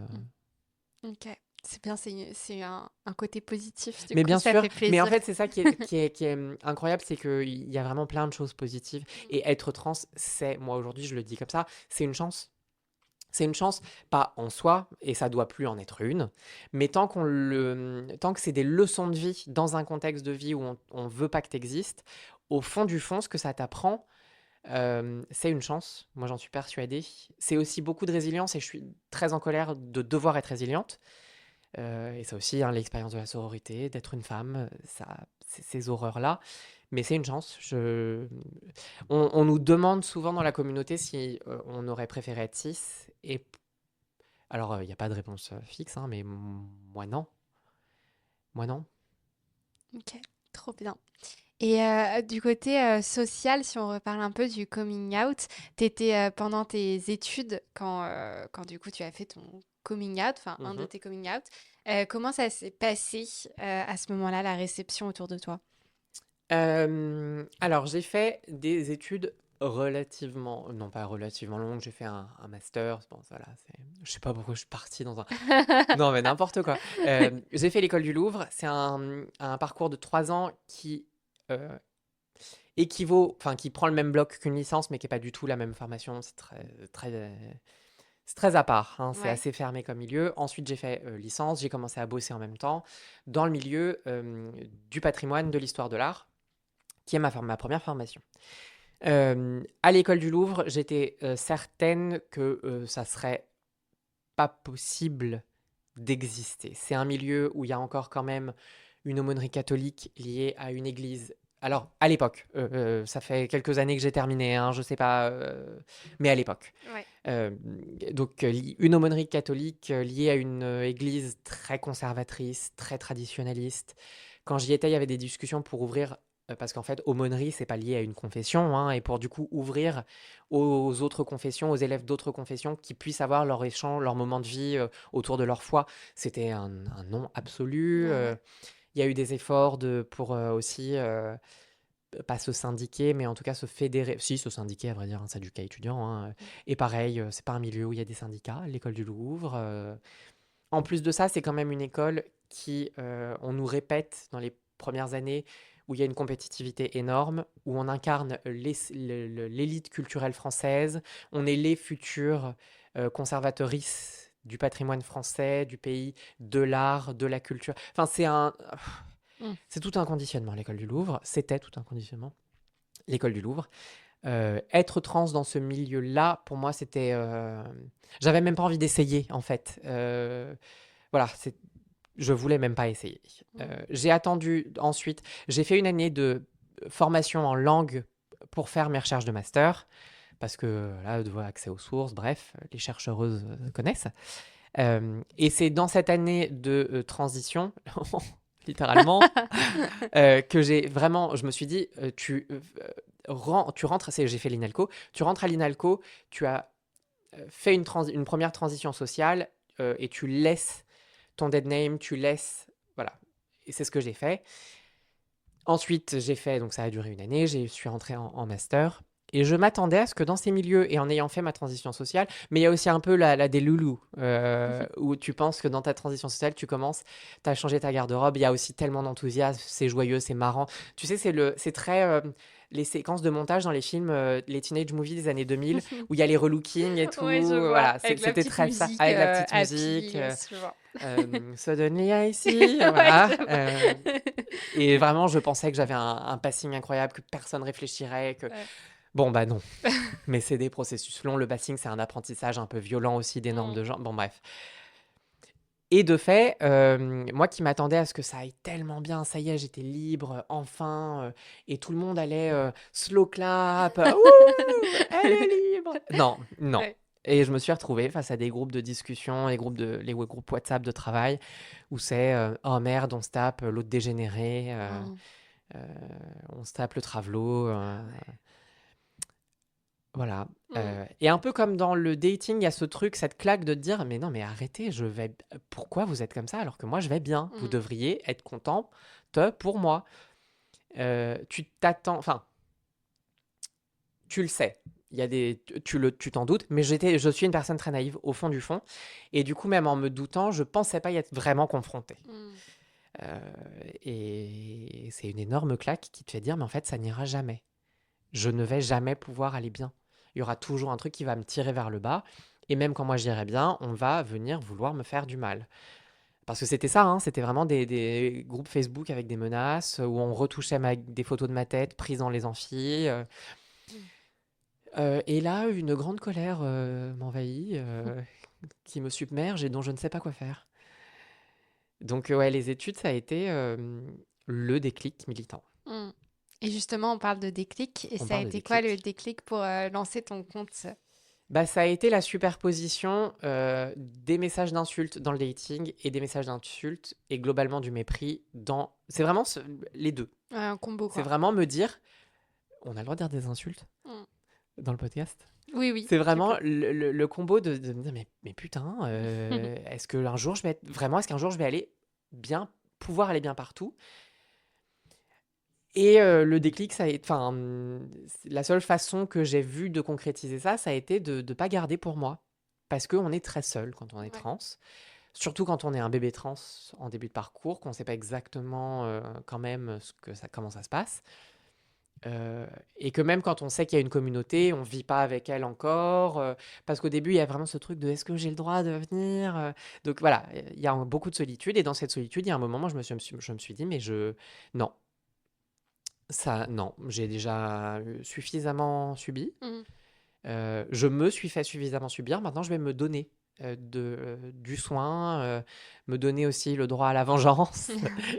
Ok. C'est bien, c'est un côté positif, du
Mais
coup,
bien
ça
sûr,
fait
mais en
plaisir.
fait c'est ça qui est incroyable, c'est qu'il y a vraiment plein de choses positives et être trans, moi aujourd'hui je le dis comme ça, c'est une chance. C'est une chance, pas en soi, et ça doit plus en être une, mais tant que c'est des leçons de vie dans un contexte de vie où on veut pas que tu existes, au fond du fond, ce que ça t'apprend, c'est une chance. Moi, j'en suis persuadée. C'est aussi beaucoup de résilience et je suis très en colère de devoir être résiliente. Et ça aussi, hein, l'expérience de la sororité, d'être une femme, ces horreurs-là. Mais c'est une chance. On nous demande souvent dans la communauté si on aurait préféré être cis. Et alors, il n'y a pas de réponse fixe, hein, mais moi non. Moi non.
Ok, trop bien. Et du côté social, si on reparle un peu du coming out, tu étais pendant tes études quand du coup tu as fait ton coming out, enfin un de
Mhm.
tes coming out. Comment ça s'est passé à ce moment-là, la réception autour de toi?
Alors, j'ai fait des études relativement, non pas relativement longues, j'ai fait un master. Bon, voilà, je sais pas pourquoi je suis partie dans un. Non, mais n'importe quoi. J'ai fait l'école du Louvre. C'est un parcours de 3 ans qui équivaut, enfin, qui prend le même bloc qu'une licence, mais qui n'est pas du tout la même formation. C'est très à part, hein, c'est
Ouais,
assez fermé comme milieu. Ensuite, j'ai fait licence, j'ai commencé à bosser en même temps dans le milieu du patrimoine, de l'histoire de l'art, qui est ma première formation. À l'école du Louvre, j'étais certaine que ça serait pas possible d'exister. C'est un milieu où il y a encore quand même une aumônerie catholique liée à une église. Alors, à l'époque, ça fait quelques années que j'ai terminé, hein, je sais pas, mais à l'époque.
ouais.
Euh, donc, une aumônerie catholique liée à une église très conservatrice, très traditionnaliste. Quand j'y étais, il y avait des discussions pour ouvrir, parce qu'en fait, aumônerie, c'est pas lié à une confession, hein, et pour du coup ouvrir aux autres confessions, aux élèves d'autres confessions qui puissent avoir leur échange, leur moment de vie autour de leur foi. C'était un non absolu.
Bah ouais.
Il y a eu des efforts pour aussi pas se syndiquer, mais en tout cas se fédérer. Si, se syndiquer, à vrai dire, un syndicat étudiant, hein. Et pareil, c'est pas un milieu où il y a des syndicats, l'école du Louvre. En plus de ça, c'est quand même une école qui, on nous répète dans les premières années, où il y a une compétitivité énorme, où on incarne l'élite culturelle française, on est les futurs conservatrices du patrimoine français, du pays, de l'art, de la culture. Enfin,
Mm.
c'est tout un conditionnement, l'école du Louvre. C'était tout un conditionnement, l'école du Louvre. Être trans dans ce milieu-là, pour moi, c'était. J'avais même pas envie d'essayer, en fait. Voilà, je voulais même pas essayer.
Mm.
J'ai attendu ensuite. J'ai fait une année de formation en langue pour faire mes recherches de master. Parce que là, de voir accès aux sources, bref, les chercheuses connaissent. Et c'est dans cette année de transition, littéralement, que je me suis dit, tu rentres, j'ai fait l'INALCO, tu rentres à l'INALCO, tu as fait une première transition sociale et tu laisses ton dead name, tu laisses, voilà. Et c'est ce que j'ai fait. Ensuite, j'ai fait, donc ça a duré une année, je suis rentré en master. Et je m'attendais à ce que dans ces milieux, et en ayant fait ma transition sociale, mais il y a aussi un peu la des loulous, où tu penses que dans ta transition sociale, tu commences, tu as changé ta garde-robe, il y a aussi tellement d'enthousiasme, c'est joyeux, c'est marrant. Tu sais, c'est très les séquences de montage dans les films, les teenage movies des années 2000, où il y a les relookings et tout.
Ouais, je vois.
Voilà,
Avec la
c'était
petite
très ça,
musique
avec la petite
happy,
musique.
je vois.
Suddenly I see,
Ouais,
voilà.
je vois.
Et vraiment, je pensais que j'avais un passing incroyable, que personne réfléchirait, que...
Ouais.
Bon, bah non. Mais c'est des processus longs. Le passing, c'est un apprentissage un peu violent aussi des normes
Mm.
de genre. Bon, bref. Et de fait, moi qui m'attendais à ce que ça aille tellement bien, ça y est, j'étais libre, enfin, et tout le monde allait slow clap, wouh, elle est libre. Non, non.
Ouais.
Et je me suis retrouvé face à des groupes de discussion, les groupes WhatsApp de travail, où c'est oh merde, on se tape l'autre dégénéré,
Mm.
euh, on se tape le travelot.
Ah ouais.
Voilà.
Mm.
Et un peu comme dans le dating, il y a ce truc, cette claque de te dire, mais non, mais arrêtez, pourquoi vous êtes comme ça alors que moi je vais bien? Vous
Mm.
devriez être content pour moi. Tu t'attends, enfin, tu le sais. Il y a tu t'en doutes, mais je suis une personne très naïve au fond du fond, et du coup même en me doutant, je pensais pas y être vraiment confrontée.
Mm.
Euh, et c'est une énorme claque qui te fait dire, mais en fait ça n'ira jamais. Je ne vais jamais pouvoir aller bien. Il y aura toujours un truc qui va me tirer vers le bas. Et même quand moi j'irai bien, on va venir vouloir me faire du mal. Parce que c'était ça, hein, c'était vraiment des groupes Facebook avec des menaces, où on retouchait des photos de ma tête prises dans les amphis.
Mm.
Et là, une grande colère m'envahit, qui me submerge et dont je ne sais pas quoi faire. Donc, ouais, les études, ça a été le déclic militant.
Mm. Et justement, on parle de déclic. Et
On
ça a
parle de
été quoi le
déclic.
déclic pour lancer ton compte?
Bah, ça a été la superposition des messages d'insultes dans le dating et des messages d'insultes et globalement du mépris dans... C'est vraiment les deux.
Ouais, un combo,
C'est
quoi.
vraiment me dire, on a le droit de dire des insultes
Mm.
dans le podcast?
Oui, oui,
C'est
tu
vraiment
peux.
le combo de me dire, mais putain, est-ce qu'un jour je vais être... Vraiment, est-ce qu'un jour je vais aller bien, pouvoir aller bien partout? Et le déclic, ça a été, enfin, la seule façon que j'ai vue de concrétiser ça, ça a été de ne pas garder pour moi. Parce qu'on est très seul quand on est
Ouais.
trans. Surtout quand on est un bébé trans en début de parcours, qu'on ne sait pas exactement quand même comment ça se passe. Euh, et que même quand on sait qu'il y a une communauté, on ne vit pas avec elle encore. Parce qu'au début, il y a vraiment ce truc de est-ce que j'ai le droit de venir Donc voilà, il y a beaucoup de solitude. Et dans cette solitude, il y a un moment, moi, je me suis dit, mais non, ça, non, j'ai déjà suffisamment subi.
Mm.
Je me suis fait suffisamment subir. Maintenant, je vais me donner du soin, me donner aussi le droit à la vengeance.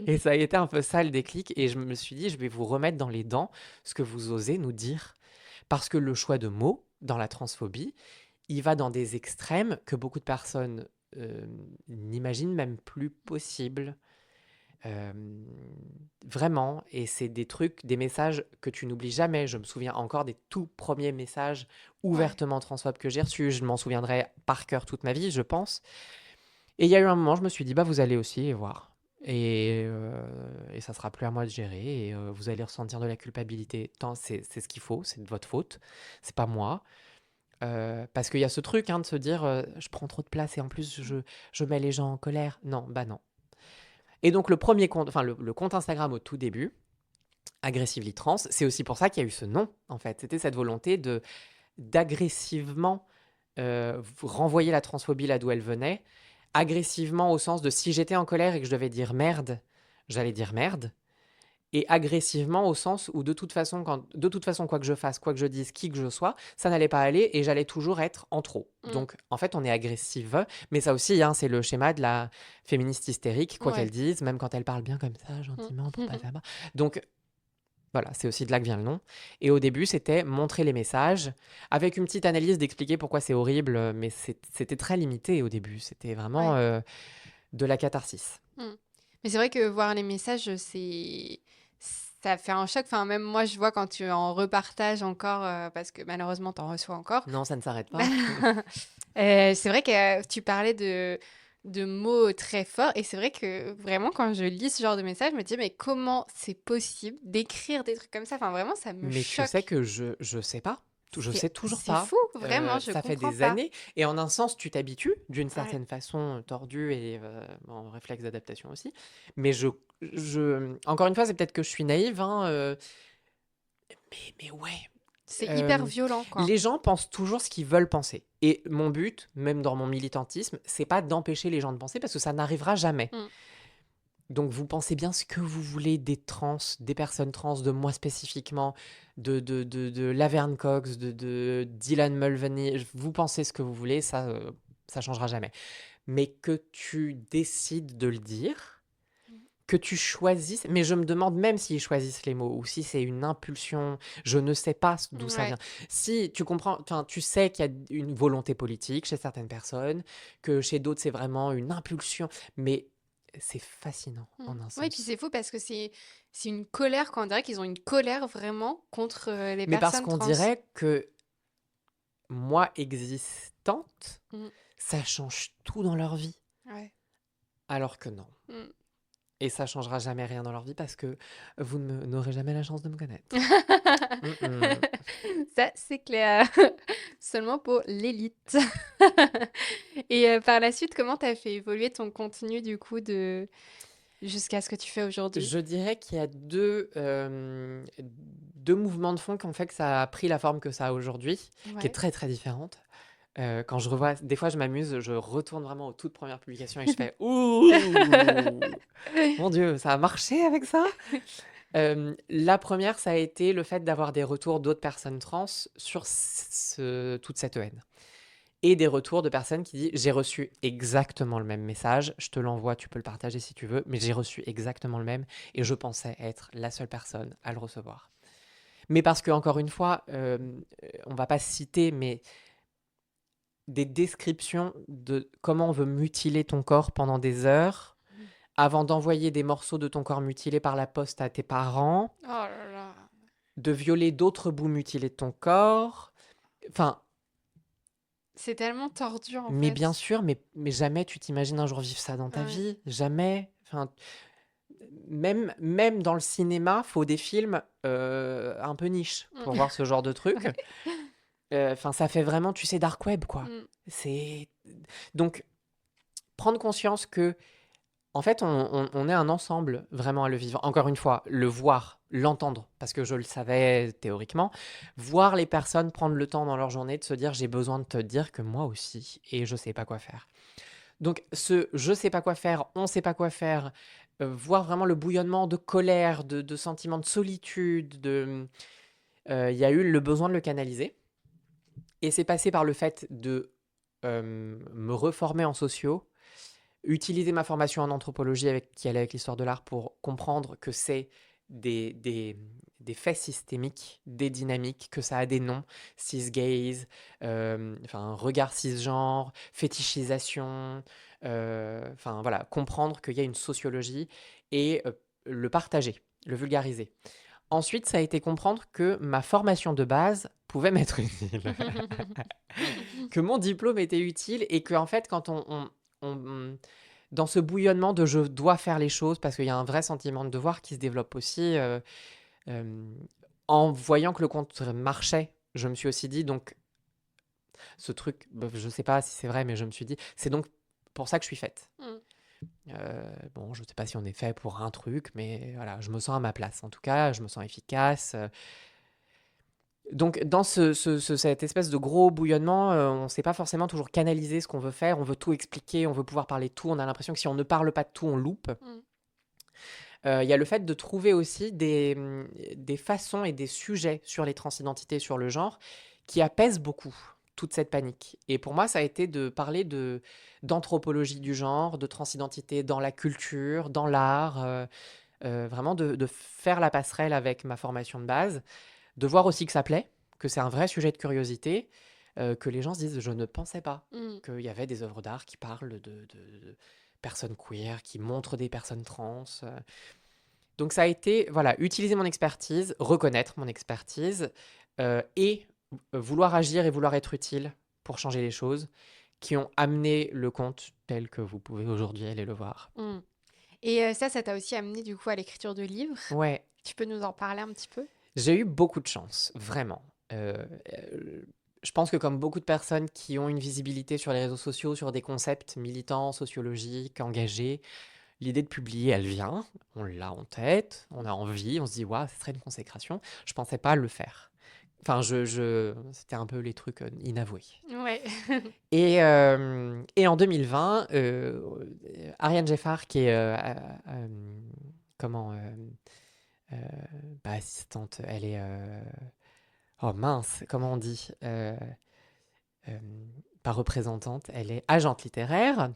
Et ça a été un peu ça le déclic. Et je me suis dit, je vais vous remettre dans les dents ce que vous osez nous dire. Parce que le choix de mots dans la transphobie, il va dans des extrêmes que beaucoup de personnes n'imaginent même plus possible. Vraiment, et c'est des trucs, des messages que tu n'oublies jamais. Je me souviens encore des tout premiers messages
Ouais.
ouvertement transphobes que j'ai reçus. Je m'en souviendrai par cœur toute ma vie, je pense. Et il y a eu un moment, je me suis dit, bah vous allez aussi voir. Et ça sera plus à moi de gérer. Et vous allez ressentir de la culpabilité. C'est ce qu'il faut, c'est de votre faute. C'est pas moi. Parce qu'il y a ce truc hein, de se dire, je prends trop de place et en plus je mets les gens en colère. Non, bah non. Et donc le premier compte, enfin le compte Instagram au tout début, Aggressively Trans, c'est aussi pour ça qu'il y a eu ce nom, en fait. C'était cette volonté d'agressivement renvoyer la transphobie là d'où elle venait, agressivement au sens de si j'étais en colère et que je devais dire merde, j'allais dire merde, et agressivement au sens où de toute façon, quoi que je fasse, quoi que je dise, qui que je sois, ça n'allait pas aller et j'allais toujours être en trop.
Mm.
Donc en fait, on est agressive, mais ça aussi, hein, c'est le schéma de la féministe hystérique, quoi
Ouais.
qu'elle dise, même quand elle parle bien comme ça, gentiment, pour pas
Mm.
faire bas. Donc voilà, c'est aussi de là que vient le nom. Et au début, c'était montrer les messages, avec une petite analyse d'expliquer pourquoi c'est horrible, mais c'était très limité au début. C'était vraiment
Ouais.
de la catharsis.
Mm. Mais c'est vrai que voir les messages, ça fait un choc. Enfin, même moi, je vois quand tu en repartages encore, parce que malheureusement, tu en reçois encore.
Non, ça ne s'arrête pas.
C'est vrai que tu parlais de mots très forts. Et c'est vrai que vraiment, quand je lis ce genre de message, je me dis, mais comment c'est possible d'écrire des trucs comme ça? Enfin, vraiment, ça me
Mais tu sais
choque.
que je sais pas. Je sais toujours
C'est
pas.
fou, vraiment, je
Ça fait
comprends
des
pas.
années. Et en un sens, tu t'habitues d'une
Ouais.
certaine façon tordue et en réflexe d'adaptation aussi. Mais encore une fois, c'est peut-être que je suis naïve, hein, mais ouais.
C'est hyper
euh,
violent, quoi.
les gens pensent toujours ce qu'ils veulent penser. Et mon but, même dans mon militantisme, c'est pas d'empêcher les gens de penser parce que ça n'arrivera jamais.
Mm.
Donc vous pensez bien ce que vous voulez des trans, des personnes trans, de moi spécifiquement, de Laverne Cox, de Dylan Mulvaney. Vous pensez ce que vous voulez, ça changera jamais. Mais que tu décides de le dire, que tu choisisses, mais je me demande même s'ils choisissent les mots ou si c'est une impulsion, je ne sais pas d'où ça
Ouais.
vient. Si tu comprends, enfin, tu sais qu'il y a une volonté politique chez certaines personnes, que chez d'autres c'est vraiment une impulsion, mais c'est fascinant
Mm.
en un
Ouais, et puis
sens.
c'est fou parce que c'est une colère, quand on dirait qu'ils ont une colère vraiment contre les
Mais parce
personnes
qu'on
trans.
dirait que moi existante,
Mm.
ça change tout dans leur vie,
Ouais.
alors que non.
Mm.
Et ça changera jamais rien dans leur vie parce que vous n'aurez jamais la chance de me connaître. Mm, mm.
Ça, c'est clair. Seulement pour l'élite. Et par la suite, comment t'as fait évoluer ton contenu du coup jusqu'à ce que tu fais aujourd'hui?
Je dirais qu'il y a deux mouvements de fond qui ont fait que ça a pris la forme que ça a aujourd'hui, qui est
Ouais.
très très différente. Quand je revois, des fois je m'amuse, je retourne vraiment aux toutes premières publications et je fais ouh, mon Dieu, ça a marché avec ça. La première, ça a été le fait d'avoir des retours d'autres personnes trans sur toute cette haine. et des retours de personnes qui disent j'ai reçu exactement le même message, je te l'envoie, tu peux le partager si tu veux, mais j'ai reçu exactement le même et je pensais être la seule personne à le recevoir. Mais parce que, encore une fois, on va pas citer, mais des descriptions de comment on veut mutiler ton corps pendant des heures avant d'envoyer des morceaux de ton corps mutilé par la poste à tes parents,
Oh là là.
de violer d'autres bouts mutilés de ton corps. Enfin,
C'est tellement tordu en
mais bien
fait.
sûr, mais jamais tu t'imagines un jour vivre ça dans ta
Ouais.
vie. Jamais. Enfin, même dans le cinéma, faut des films un peu niche pour voir ce genre de truc.
Ouais.
Enfin, ça fait vraiment, tu sais, dark web, quoi.
Mm.
C'est donc prendre conscience que, en fait, on est un ensemble vraiment à le vivre. Encore une fois, le voir, l'entendre, parce que je le savais théoriquement, voir les personnes prendre le temps dans leur journée de se dire j'ai besoin de te dire que moi aussi, et je sais pas quoi faire. Donc, ce je sais pas quoi faire, on sait pas quoi faire, voir vraiment le bouillonnement de colère, de sentiments de solitude, il y a eu le besoin de le canaliser. Et c'est passé par le fait de me reformer en sociaux, utiliser ma formation en anthropologie qui allait avec l'histoire de l'art pour comprendre que c'est des, des, des faits systémiques, des dynamiques, que ça a des noms, cisgaze, enfin regard cisgenre, fétichisation, enfin voilà, comprendre qu'il y a une sociologie et le partager, le vulgariser. Ensuite, ça a été comprendre que ma formation de base pouvait m'être utile, que mon diplôme était utile et que en fait, quand dans ce bouillonnement de je dois faire les choses parce qu'il y a un vrai sentiment de devoir qui se développe aussi, euh, en voyant que le compte marchait, je me suis aussi dit donc ce truc, je sais pas si c'est vrai, mais je me suis dit c'est donc pour ça que je suis faite.
Mm.
Bon, je sais pas si on est fait pour un truc, mais voilà, je me sens à ma place. En tout cas, je me sens efficace. Donc, dans cette espèce de gros bouillonnement, on ne sait pas forcément toujours canaliser ce qu'on veut faire. On veut tout expliquer, on veut pouvoir parler de tout. On a l'impression que si on ne parle pas de tout, on loupe.
Mm.
Il y a le fait de trouver aussi des façons et des sujets sur les transidentités, sur le genre, qui apaisent beaucoup toute cette panique. Et pour moi, ça a été de parler d'anthropologie du genre, de transidentité dans la culture, dans l'art, vraiment de faire la passerelle avec ma formation de base, de voir aussi que ça plaît, que c'est un vrai sujet de curiosité, que les gens se disent je ne pensais pas
Mm.
qu'il y avait des œuvres d'art qui parlent de personnes queer, qui montrent des personnes trans. Donc ça a été, voilà, utiliser mon expertise, reconnaître mon expertise et vouloir agir et vouloir être utile pour changer les choses qui ont amené le conte tel que vous pouvez aujourd'hui aller le voir.
Mm. Et ça t'a aussi amené du coup à l'écriture de livres.
Ouais,
Tu peux nous en parler un petit peu?
j'ai eu beaucoup de chance, vraiment. Je pense que comme beaucoup de personnes qui ont une visibilité sur les réseaux sociaux, sur des concepts militants, sociologiques, engagés, l'idée de publier, elle vient, on l'a en tête, on a envie, on se dit, waouh, ce serait une consécration. Je pensais pas le faire. Enfin, c'était un peu les trucs inavoués.
Ouais.
Et en 2020, Ariane Jeffard, qui est comment euh, assistante, elle est oh mince, comment on dit euh, pas représentante, elle est agente littéraire,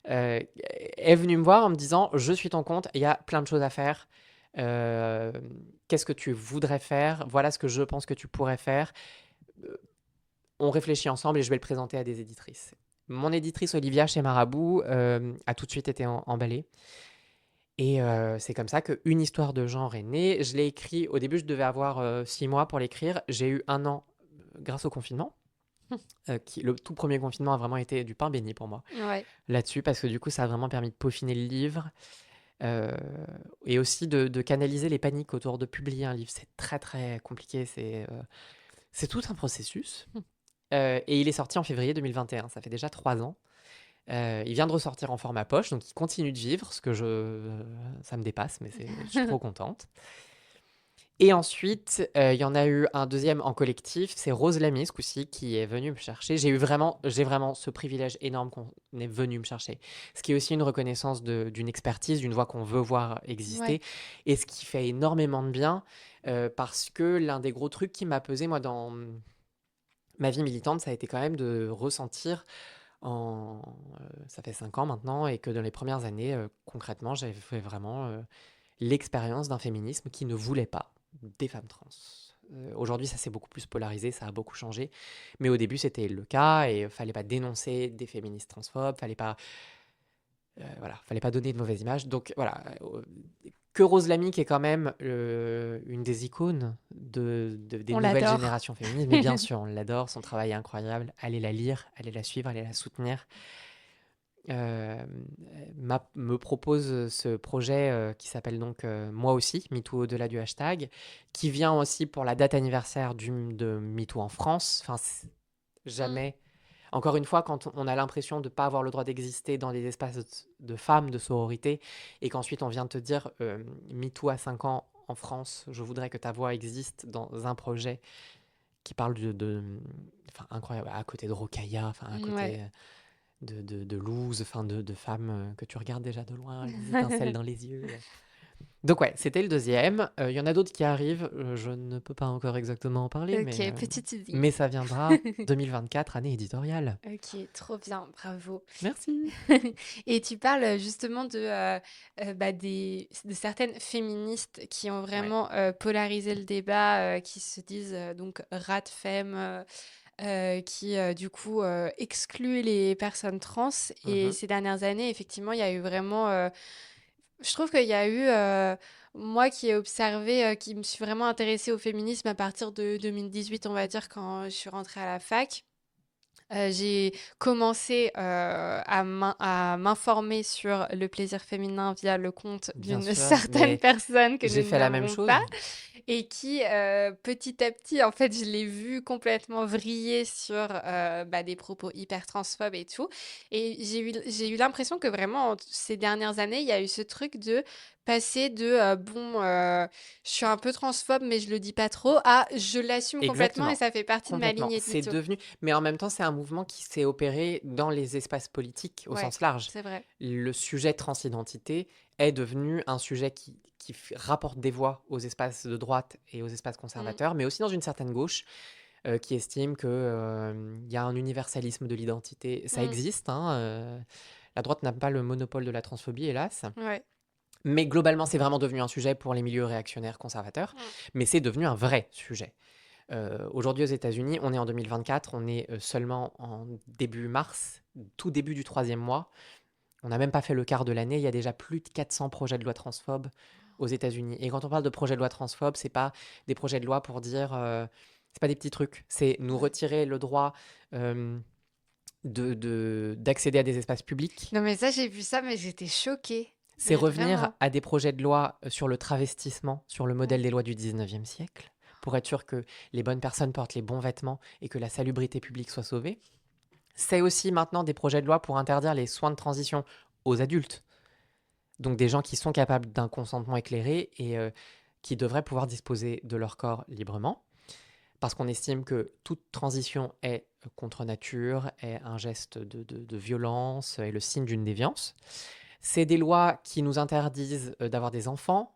est venue me voir en me disant je suis ton compte, il y a plein de choses à faire. Euh, Qu'est-ce que tu voudrais faire? Voilà ce que je pense que tu pourrais faire. Euh, On réfléchit ensemble et je vais le présenter à des éditrices. Mon éditrice Olivia chez Marabout a tout de suite été emballée. Et c'est comme ça qu'une histoire de genre est née. Je l'ai écrit, au début je devais avoir 6 mois pour l'écrire. J'ai eu un an grâce au confinement. Le tout premier confinement a vraiment été du pain béni pour moi
Ouais.
là-dessus, parce que du coup ça a vraiment permis de peaufiner le livre euh, et aussi de canaliser les paniques autour de publier un livre. C'est très très compliqué, c'est tout un processus. Et il est sorti en février 2021, ça fait déjà 3 ans. Il vient de ressortir en format poche, donc il continue de vivre, ça me dépasse, mais je suis trop contente. Et ensuite, il y en a eu un deuxième en collectif, c'est Rose Lamy, ce coup-ci, qui est venue me chercher. J'ai vraiment ce privilège énorme qu'on est venu me chercher. Ce qui est aussi une reconnaissance d'une expertise, d'une voix qu'on veut voir
Ouais.
exister, et ce qui fait énormément de bien, parce que l'un des gros trucs qui m'a pesé, moi, ma vie militante, ça a été quand même de ressentir ça fait 5 ans maintenant, et que dans les premières années, concrètement, j'avais fait vraiment l'expérience d'un féminisme qui ne voulait pas des femmes trans. Aujourd'hui, ça s'est beaucoup plus polarisé, ça a beaucoup changé. Mais au début, c'était le cas, et fallait pas dénoncer des féministes transphobes, fallait pas donner de mauvaise image. Donc voilà, que Rose Lamy, qui est quand même une des icônes des
On
nouvelles
l'adore.
générations féministes, mais bien sûr, on l'adore, son travail est incroyable. Allez la lire, allez la suivre, allez la soutenir. euh, Me propose ce projet qui s'appelle donc Moi aussi, MeToo au-delà du hashtag, qui vient aussi pour la date anniversaire de MeToo en France. Enfin,
Mm.
jamais. Encore une fois, quand on a l'impression de ne pas avoir le droit d'exister dans des espaces de femmes, de sororité, et qu'ensuite on vient te dire MeToo à 5 ans en France, je voudrais que ta voix existe dans un projet qui parle enfin, incroyable, à côté de Rocailla, enfin, à
Ouais.
côté de loose, enfin de femmes que tu regardes déjà de loin, les étincelles dans les yeux. Donc ouais, c'était le deuxième. Il y en a d'autres qui arrivent, je ne peux pas encore exactement en parler,
Ok, petit teasing.
mais ça viendra 2024, année éditoriale.
Ok, trop bien, bravo.
Merci.
Et tu parles justement de certaines féministes qui ont
Ouais.
vraiment polarisé le débat, qui se disent donc rat-fem, qui du coup excluent les personnes trans. Et
Mhm.
ces dernières années, effectivement, il y a eu vraiment... je trouve qu'il y a eu... moi qui ai observé, qui me suis vraiment intéressée au féminisme à partir de 2018, on va dire, quand je suis rentrée à la fac. J'ai commencé à m'informer sur le plaisir féminin via le compte
Bien
d'une
sûr,
certaine
mais
personne que nous
j'ai
ne
fait la même
nommerons pas
chose.
et qui, petit à petit, en fait, je l'ai vu complètement vriller sur des propos hyper transphobes et tout. Et j'ai eu l'impression que vraiment, ces dernières années, il y a eu ce truc de passer de je suis un peu transphobe, mais je le dis pas trop, à je l'assume complètement et
Exactement.
ça fait partie de ma
Complètement.
ligne
C'est
édito.
devenu. Mais en même temps, c'est un mouvement qui s'est opéré dans les espaces politiques au
Ouais,
sens large.
c'est vrai.
Le sujet transidentité est devenu un sujet qui rapporte des voix aux espaces de droite et aux espaces
Mm,
conservateurs, mais aussi dans une certaine gauche qui estime qu'il y a un universalisme de l'identité. Ça
mm,
existe, hein, la droite n'a pas le monopole de la transphobie, hélas.
ouais.
Mais globalement, c'est vraiment devenu un sujet pour les milieux réactionnaires conservateurs,
Mm.
mais c'est devenu un vrai sujet. Aujourd'hui, aux États-Unis, on est en 2024, on est seulement en début mars, tout début du troisième mois. On n'a même pas fait le quart de l'année, il y a déjà plus de 400 projets de loi transphobes aux États-Unis. Et quand on parle de projets de loi transphobes, c'est pas des projets de loi pour dire, c'est pas des petits trucs, c'est nous
Ouais.
retirer le droit d'accéder à des espaces publics.
Non, mais ça, j'ai vu ça, mais j'étais choquée.
C'est
Mais
revenir
vraiment.
à des projets de loi sur le travestissement, sur le
Ouais.
modèle des lois du 19e siècle, pour être sûr que les bonnes personnes portent les bons vêtements et que la salubrité publique soit sauvée. C'est aussi maintenant des projets de loi pour interdire les soins de transition aux adultes. Donc des gens qui sont capables d'un consentement éclairé et qui devraient pouvoir disposer de leur corps librement. Parce qu'on estime que toute transition est contre nature, est un geste de violence, est le signe d'une déviance. C'est des lois qui nous interdisent d'avoir des enfants,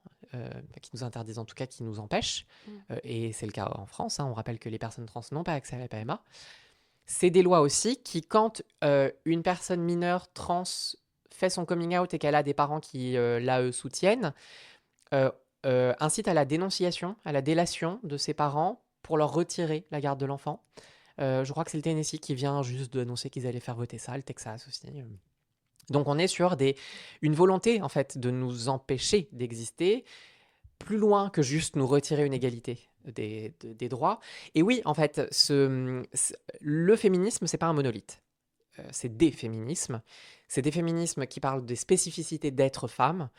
qui nous interdisent en tout cas, qui nous empêchent.
Mm.
Et c'est le cas en France, hein, on rappelle que les personnes trans n'ont pas accès à la PMA. C'est des lois aussi qui, quand une personne mineure trans fait son coming out et qu'elle a des parents qui la soutiennent, euh, incite à la dénonciation, à la délation de ses parents pour leur retirer la garde de l'enfant. Je crois que c'est le Tennessee qui vient juste d'annoncer qu'ils allaient faire voter ça, le Texas aussi. Donc on est sur une volonté en fait de nous empêcher d'exister plus loin que juste nous retirer une égalité des droits. Et oui, en fait, le féminisme, c'est pas un monolithe. C'est des féminismes. C'est des féminismes qui parlent des spécificités d'être femme,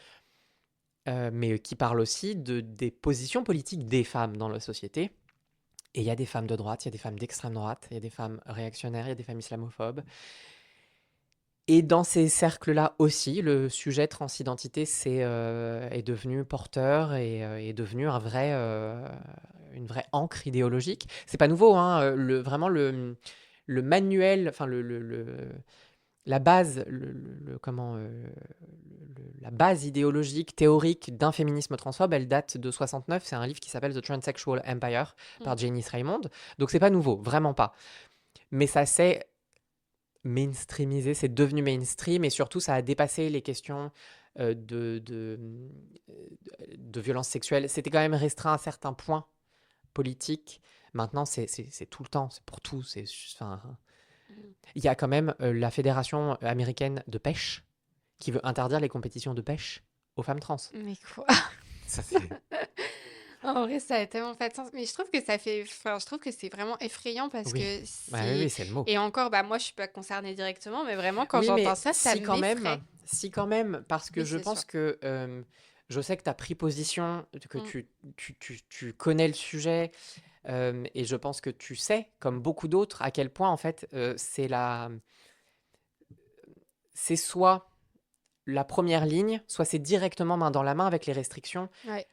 mais qui parlent aussi des positions politiques des femmes dans la société. Et il y a des femmes de droite, il y a des femmes d'extrême droite, il y a des femmes réactionnaires, il y a des femmes islamophobes. Et dans ces cercles-là aussi, le sujet transidentité est devenu porteur et est devenu une vraie encre idéologique. C'est pas nouveau, hein, vraiment le manuel, enfin la base, la base idéologique, théorique d'un féminisme transphobe, elle date de 69. C'est un livre qui s'appelle The Transsexual Empire
Mm.
par Janice Raymond. Donc c'est pas nouveau, vraiment pas. Mais ça s'est mainstreamisé, c'est devenu mainstream et surtout ça a dépassé les questions de violence sexuelle. C'était quand même restreint à certains points politiques. Maintenant, c'est tout le temps, c'est pour tout. Enfin,
Mm.
il y a quand même la Fédération américaine de pêche qui veut interdire les compétitions de pêche aux femmes trans.
Mais quoi?
Ça, c'est...
En vrai, ça a tellement pas de sens. Mais je trouve que ça fait. Enfin, je trouve que c'est vraiment effrayant parce
Oui.
que
Ouais, oui,
c'est.
oui, c'est le mot.
Et encore, bah, moi, je suis pas concernée directement, mais vraiment, quand
Oui,
j'entends
mais
ça, ça m'effraie.
si quand même, parce que
Oui,
je
c'est sûr.
pense que je sais que tu as pris position, que
Mm.
tu connais le sujet, et je pense que tu sais, comme beaucoup d'autres, à quel point, en fait, c'est soit la première ligne, soit c'est directement main dans la main avec les restrictions
Ouais,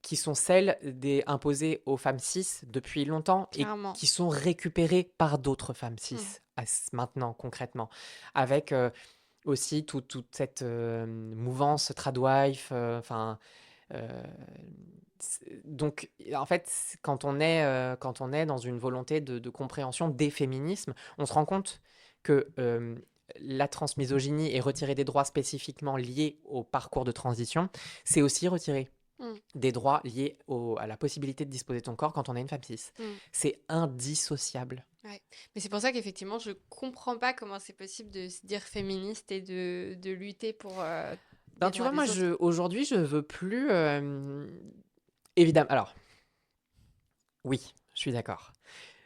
qui sont celles des imposées aux femmes cis depuis longtemps et
clairement.
qui sont récupérées par d'autres femmes
Mm.
cis maintenant concrètement avec aussi toute cette mouvance tradwife enfin donc en fait quand on est dans une volonté de compréhension des féminismes on se rend compte que la transmisogynie et retirer des droits spécifiquement liés au parcours de transition, c'est aussi retirer
Mm.
des droits liés à la possibilité de disposer de ton corps quand on est une femme cis.
Mm.
C'est indissociable.
Ouais. Mais c'est pour ça qu'effectivement, je comprends pas comment c'est possible de se dire féministe et de lutter pour
Ben,
les
tu
droits
vois, moi,
des autres.
aujourd'hui, je veux plus... évidemment, alors, oui, je suis d'accord.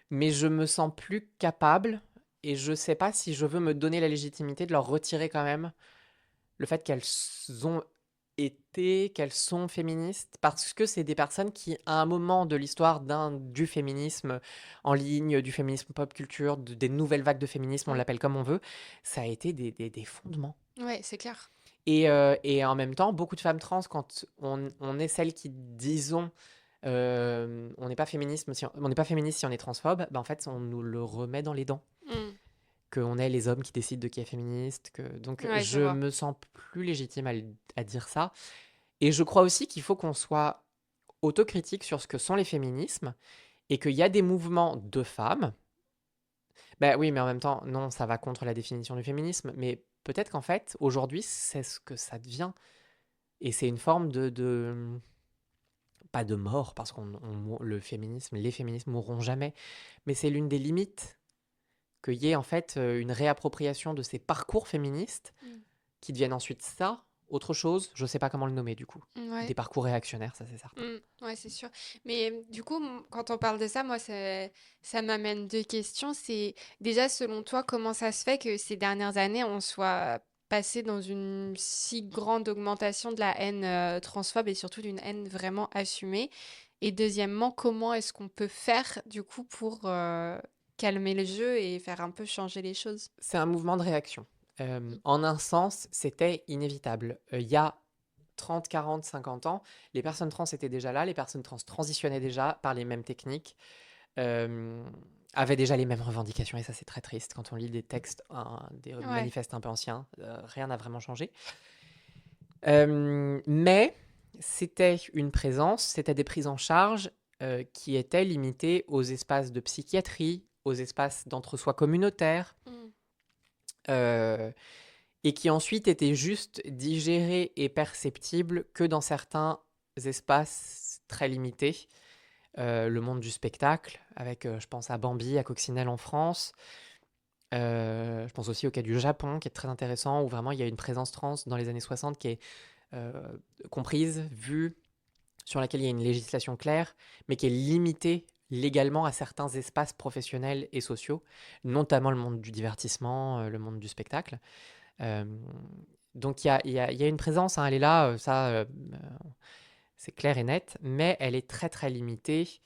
Mais je me sens plus capable et je sais pas si je veux me donner la légitimité de leur retirer quand même le fait qu'elles ont été, qu'elles sont féministes, parce que c'est des personnes qui, à un moment de l'histoire du féminisme en ligne, du féminisme pop culture, des nouvelles vagues de féminisme, on
Mm.
l'appelle comme on veut, ça a été des fondements.
Ouais, c'est clair.
Et en même temps, beaucoup de femmes trans, quand on est celles qui disons on n'est pas féministe on n'est pas féministe si on est transphobe, ben en fait on nous le remet dans les dents.
Mm.
Qu'on est les hommes qui décident de qui est féministe. Donc
Ouais, je
je
vois.
me sens plus légitime à dire ça. Et je crois aussi qu'il faut qu'on soit autocritique sur ce que sont les féminismes et qu'il y a des mouvements de femmes. Ben oui, mais en même temps, non, ça va contre la définition du féminisme. Mais peut-être qu'en fait, aujourd'hui, c'est ce que ça devient. Et c'est une forme pas de mort, parce le féminisme, les féminismes mourront jamais. Mais c'est l'une des limites qu'il y ait en fait une réappropriation de ces parcours féministes
Mm.
qui deviennent ensuite ça, autre chose, je sais pas comment le nommer du coup.
Ouais.
Des parcours réactionnaires, ça c'est certain.
Mm. Ouais, c'est sûr. Mais du coup, quand on parle de ça, moi, ça m'amène deux questions. C'est déjà, selon toi, comment ça se fait que ces dernières années, on soit passé dans une si grande augmentation de la haine transphobe et surtout d'une haine vraiment assumée? Et deuxièmement, comment est-ce qu'on peut faire, du coup, pour calmer le jeu et faire un peu changer les choses?
C'est un mouvement de réaction. En un sens, c'était inévitable. Il y a 30, 40, 50 ans, les personnes trans étaient déjà là, les personnes trans transitionnaient déjà par les mêmes techniques, euh, avaient déjà les mêmes revendications, et ça c'est très triste quand on lit des textes, des
Ouais.
manifestes un peu anciens, rien n'a vraiment changé. Mais c'était une présence, c'était des prises en charge qui étaient limitées aux espaces de psychiatrie, aux espaces d'entre-soi communautaires,
Mm.
euh, et qui ensuite étaient juste digérées et perceptibles que dans certains espaces très limités. Le monde du spectacle, avec, je pense à Bambi, à Coccinelle en France. Je pense aussi au cas du Japon, qui est très intéressant, où vraiment il y a une présence trans dans les années 60 qui est euh, comprise, vue, sur laquelle il y a une législation claire, mais qui est limitée légalement à certains espaces professionnels et sociaux, notamment le monde du divertissement, le monde du spectacle. Euh, donc il y a une présence, hein, elle est là, c'est clair et net, mais elle est très très limitée.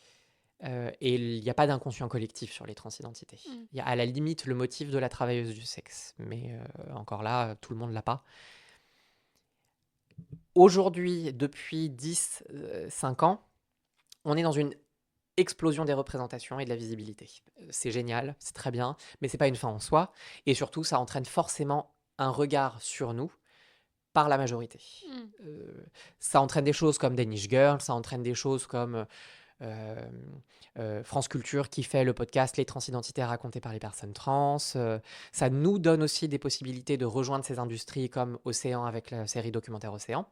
Et il n'y a pas d'inconscient collectif sur les transidentités.
Mm.
Il y a à la limite le motif de la travailleuse du sexe, mais encore là, tout le monde l'a pas. Aujourd'hui, depuis 10, 5 ans, on est dans une explosion des représentations et de la visibilité. C'est génial, c'est très bien, mais c'est pas une fin en soi. Et surtout, ça entraîne forcément un regard sur nous par la majorité. Ça entraîne des choses comme Danish Girl, ça entraîne des choses comme euh, France Culture qui fait le podcast Les Transidentités racontées par les personnes trans. Ça nous donne aussi des possibilités de rejoindre ces industries comme Océan avec la série documentaire Océan.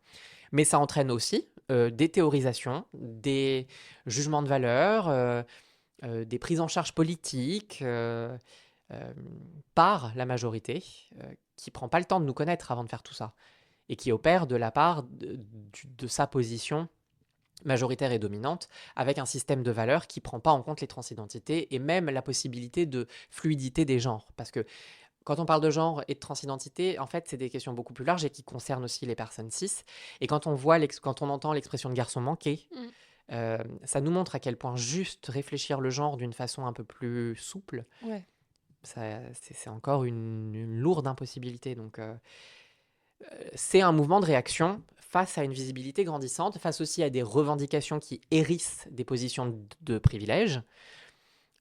Mais ça entraîne aussi des théorisations, des jugements de valeur, des prises en charge politiques euh, par la majorité qui prend pas le temps de nous connaître avant de faire tout ça et qui opère de la part de sa position majoritaire et dominante, avec un système de valeurs qui ne prend pas en compte les transidentités et même la possibilité de fluidité des genres. Parce que quand on parle de genre et de transidentité, en fait, c'est des questions beaucoup plus larges et qui concernent aussi les personnes cis. Et quand quand on entend l'expression de garçon manqué, ça nous montre à quel point juste réfléchir le genre d'une façon un peu plus souple, c'est encore une lourde impossibilité. Donc, c'est un mouvement de réaction face à une visibilité grandissante, face aussi à des revendications qui hérissent des positions de privilège.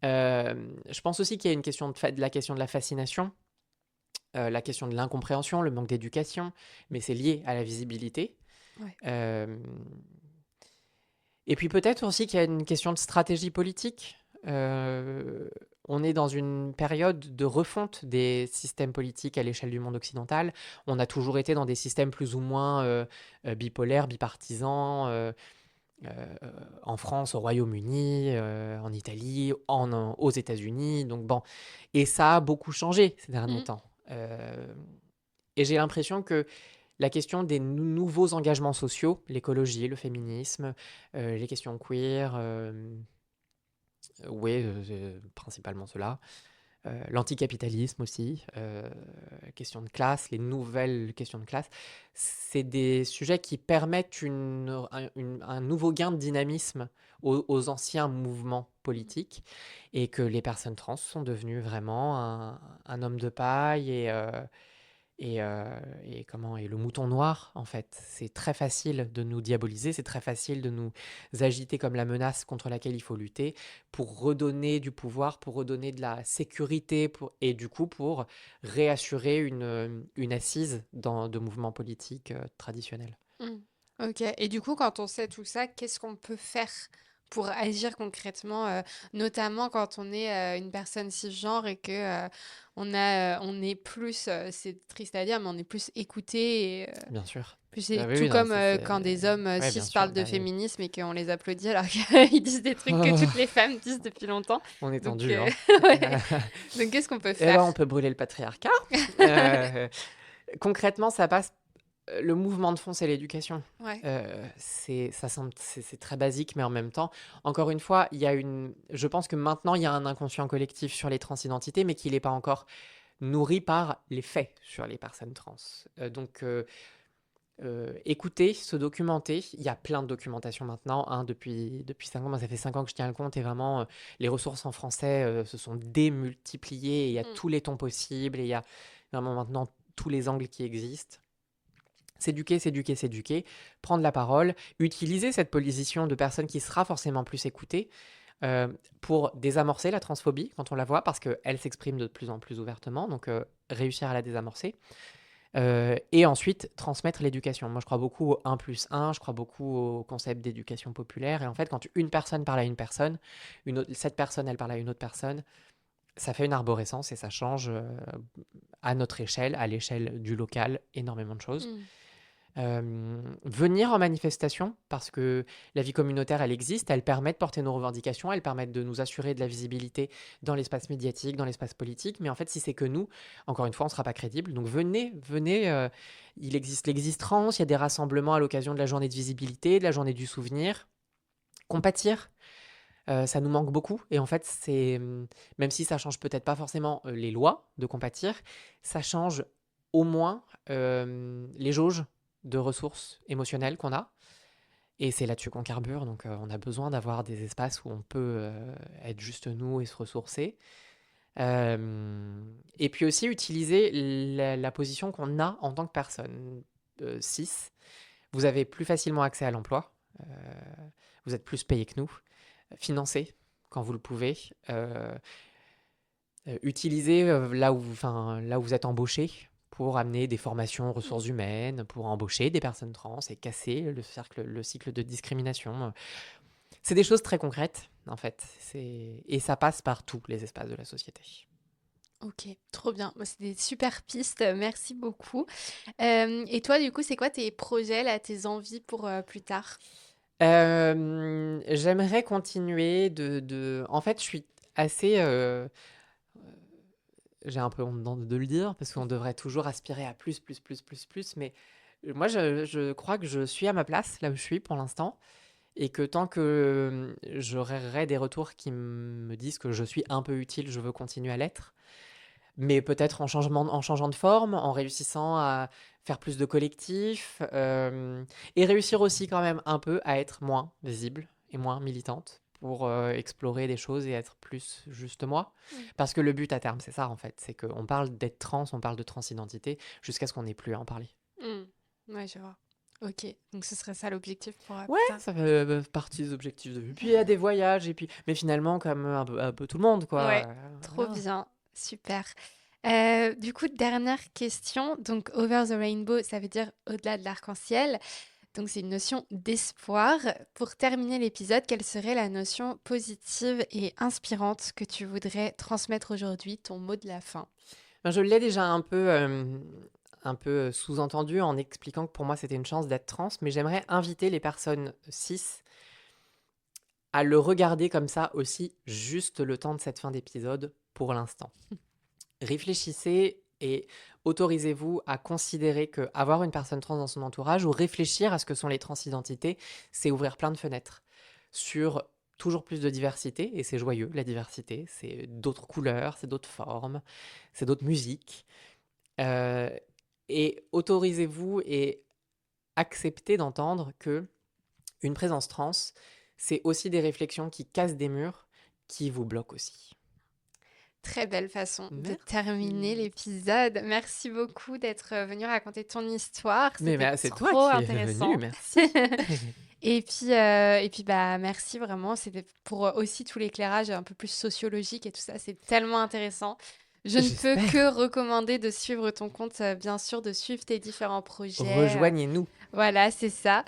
Je pense aussi qu'il y a une question la question de la fascination, la question de l'incompréhension, le manque d'éducation, mais c'est lié à la visibilité. Euh, et puis peut-être aussi qu'il y a une question de stratégie politique. On est dans une période de refonte des systèmes politiques à l'échelle du monde occidental. On a toujours été dans des systèmes plus ou moins bipolaires, bipartisans, en France, au Royaume-Uni, en Italie, aux États-Unis. Donc bon, et ça a beaucoup changé ces derniers temps. Et j'ai l'impression que la question des nouveaux engagements sociaux, l'écologie, le féminisme, les questions queer, oui, principalement cela. L'anticapitalisme aussi, question de classe, les nouvelles questions de classe, c'est des sujets qui permettent un nouveau gain de dynamisme aux anciens mouvements politiques et que les personnes trans sont devenues vraiment un homme de paille et le mouton noir, en fait. C'est très facile de nous diaboliser, c'est très facile de nous agiter comme la menace contre laquelle il faut lutter pour redonner du pouvoir, pour redonner de la sécurité et du coup pour réassurer une assise de mouvements politiques traditionnels.
Ok, et du coup, quand on sait tout ça, qu'est-ce qu'on peut faire pour agir concrètement, notamment quand on est une personne cisgenre et que on est plus, c'est triste à dire, mais on est plus écouté. Et,
Bien sûr.
plus
Oui,
tout
oui, non,
comme quand des hommes
ouais,
cis
bien sûr.
parlent de féminisme et qu'on les applaudit alors qu'ils disent des trucs que toutes les femmes disent depuis longtemps.
On est
Donc,
tendu, hein.
ouais. Donc qu'est-ce qu'on peut
Eh
faire?
ben, on peut brûler le patriarcat. Concrètement, ça passe. Le mouvement de fond, c'est l'éducation.
Ouais.
C'est très basique, mais en même temps, encore une fois, je pense que maintenant, il y a un inconscient collectif sur les transidentités, mais qui n'est pas encore nourri par les faits sur les personnes trans. Donc, écouter, se documenter. Il y a plein de documentation maintenant. Depuis 5 ans, moi, ça fait 5 ans que je tiens le compte et vraiment, les ressources en français se sont démultipliées. Et il y a tous les tons possibles et il y a vraiment maintenant tous les angles qui existent. S'éduquer, s'éduquer, s'éduquer, prendre la parole, utiliser cette position de personne qui sera forcément plus écoutée pour désamorcer la transphobie quand on la voit, parce qu'elle s'exprime de plus en plus ouvertement, donc réussir à la désamorcer. Et ensuite, transmettre l'éducation. Moi, je crois beaucoup au 1+1, je crois beaucoup au concept d'éducation populaire. Et en fait, quand une personne parle à une personne, cette personne, elle parle à une autre personne, ça fait une arborescence et ça change à notre échelle, à l'échelle du local, énormément de choses. Venir en manifestation, parce que la vie communautaire, elle existe, elle permet de porter nos revendications, elle permet de nous assurer de la visibilité dans l'espace médiatique, dans l'espace politique, mais en fait, si c'est que nous, encore une fois, on ne sera pas crédible. Donc venez, il existe l'existence, il y a des rassemblements à l'occasion de la journée de visibilité, de la journée du souvenir. Compatir, ça nous manque beaucoup, et en fait, même si ça change peut-être pas forcément les lois de compatir, ça change au moins les jauges de ressources émotionnelles qu'on a. Et c'est là-dessus qu'on carbure, donc on a besoin d'avoir des espaces où on peut être juste nous et se ressourcer. Et puis aussi utiliser la position qu'on a en tant que personne cis. Vous avez plus facilement accès à l'emploi, vous êtes plus payé que nous, financez quand vous le pouvez. Utilisez là où vous êtes embauché pour amener des formations aux ressources humaines, pour embaucher des personnes trans et casser le cycle de discrimination. C'est des choses très concrètes, en fait. Et ça passe par tous les espaces de la société.
Ok, trop bien. Moi, c'est des super pistes. Merci beaucoup. Et toi, du coup, c'est quoi tes projets, là, tes envies pour plus tard?
J'aimerais continuer En fait, je suis assez... j'ai un peu honte de le dire, parce qu'on devrait toujours aspirer à plus, plus, plus, plus, plus, mais moi, je crois que je suis à ma place, là où je suis pour l'instant, et que tant que j'aurai des retours qui me disent que je suis un peu utile, je veux continuer à l'être. Mais peut-être en changeant de forme, en réussissant à faire plus de collectifs, et réussir aussi quand même un peu à être moins visible et moins militante pour explorer des choses et être plus juste moi. Parce que le but à terme, c'est ça en fait, c'est qu'on parle d'être trans, on parle de transidentité, jusqu'à ce qu'on n'ait plus à en parler.
Ouais, je vois. Ok, donc ce serait ça l'objectif pour
Ouais,
plus tard.
ça fait partie des objectifs de vie. Puis il y a des voyages, et puis... Mais finalement, comme un peu tout le monde, quoi.
Ouais, trop
Voilà.
bien, super. Du coup, dernière question. Donc, over the rainbow, ça veut dire au-delà de l'arc-en-ciel. Donc, c'est une notion d'espoir. Pour terminer l'épisode, quelle serait la notion positive et inspirante que tu voudrais transmettre aujourd'hui, ton mot de la fin?
Ben, je l'ai déjà un peu sous-entendu en expliquant que pour moi c'était une chance d'être trans, mais j'aimerais inviter les personnes cis à le regarder comme ça aussi, juste le temps de cette fin d'épisode pour l'instant. Réfléchissez et autorisez-vous à considérer que avoir une personne trans dans son entourage ou réfléchir à ce que sont les transidentités, c'est ouvrir plein de fenêtres sur toujours plus de diversité, et c'est joyeux, la diversité, c'est d'autres couleurs, c'est d'autres formes, c'est d'autres musiques. Euh, et autorisez-vous et acceptez d'entendre que une présence trans, c'est aussi des réflexions qui cassent des murs, qui vous bloquent aussi.
Très belle façon de terminer
Merci.
l'épisode. Merci beaucoup d'être venu raconter ton histoire.
Mais
C'était
c'est toi
trop
qui es venu,
intéressant.
merci.
Et puis bah merci vraiment. C'était pour aussi tout l'éclairage un peu plus sociologique et tout ça. C'est tellement intéressant. Je ne peux
J'espère.
que recommander de suivre ton compte, bien sûr, de suivre tes différents projets.
Rejoignez-nous.
Voilà, c'est ça.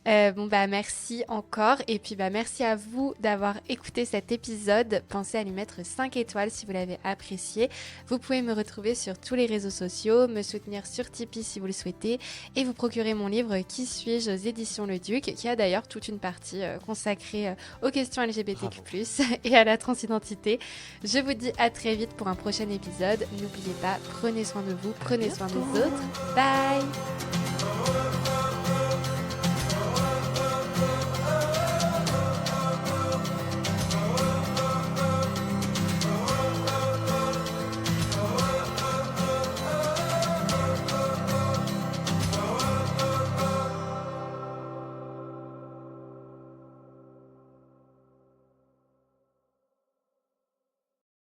Bon bah merci encore et puis bah merci à vous d'avoir écouté cet épisode. Pensez à lui mettre 5 étoiles si vous l'avez apprécié. Vous pouvez me retrouver sur tous les réseaux sociaux, me soutenir sur Tipeee si vous le souhaitez et vous procurer mon livre Qui suis-je aux éditions Le Duc, qui a d'ailleurs toute une partie consacrée aux questions LGBTQ+, et à la transidentité. Je vous dis à très vite pour un prochain épisode. N'oubliez pas, prenez soin de vous, prenez soin des autres. Bye!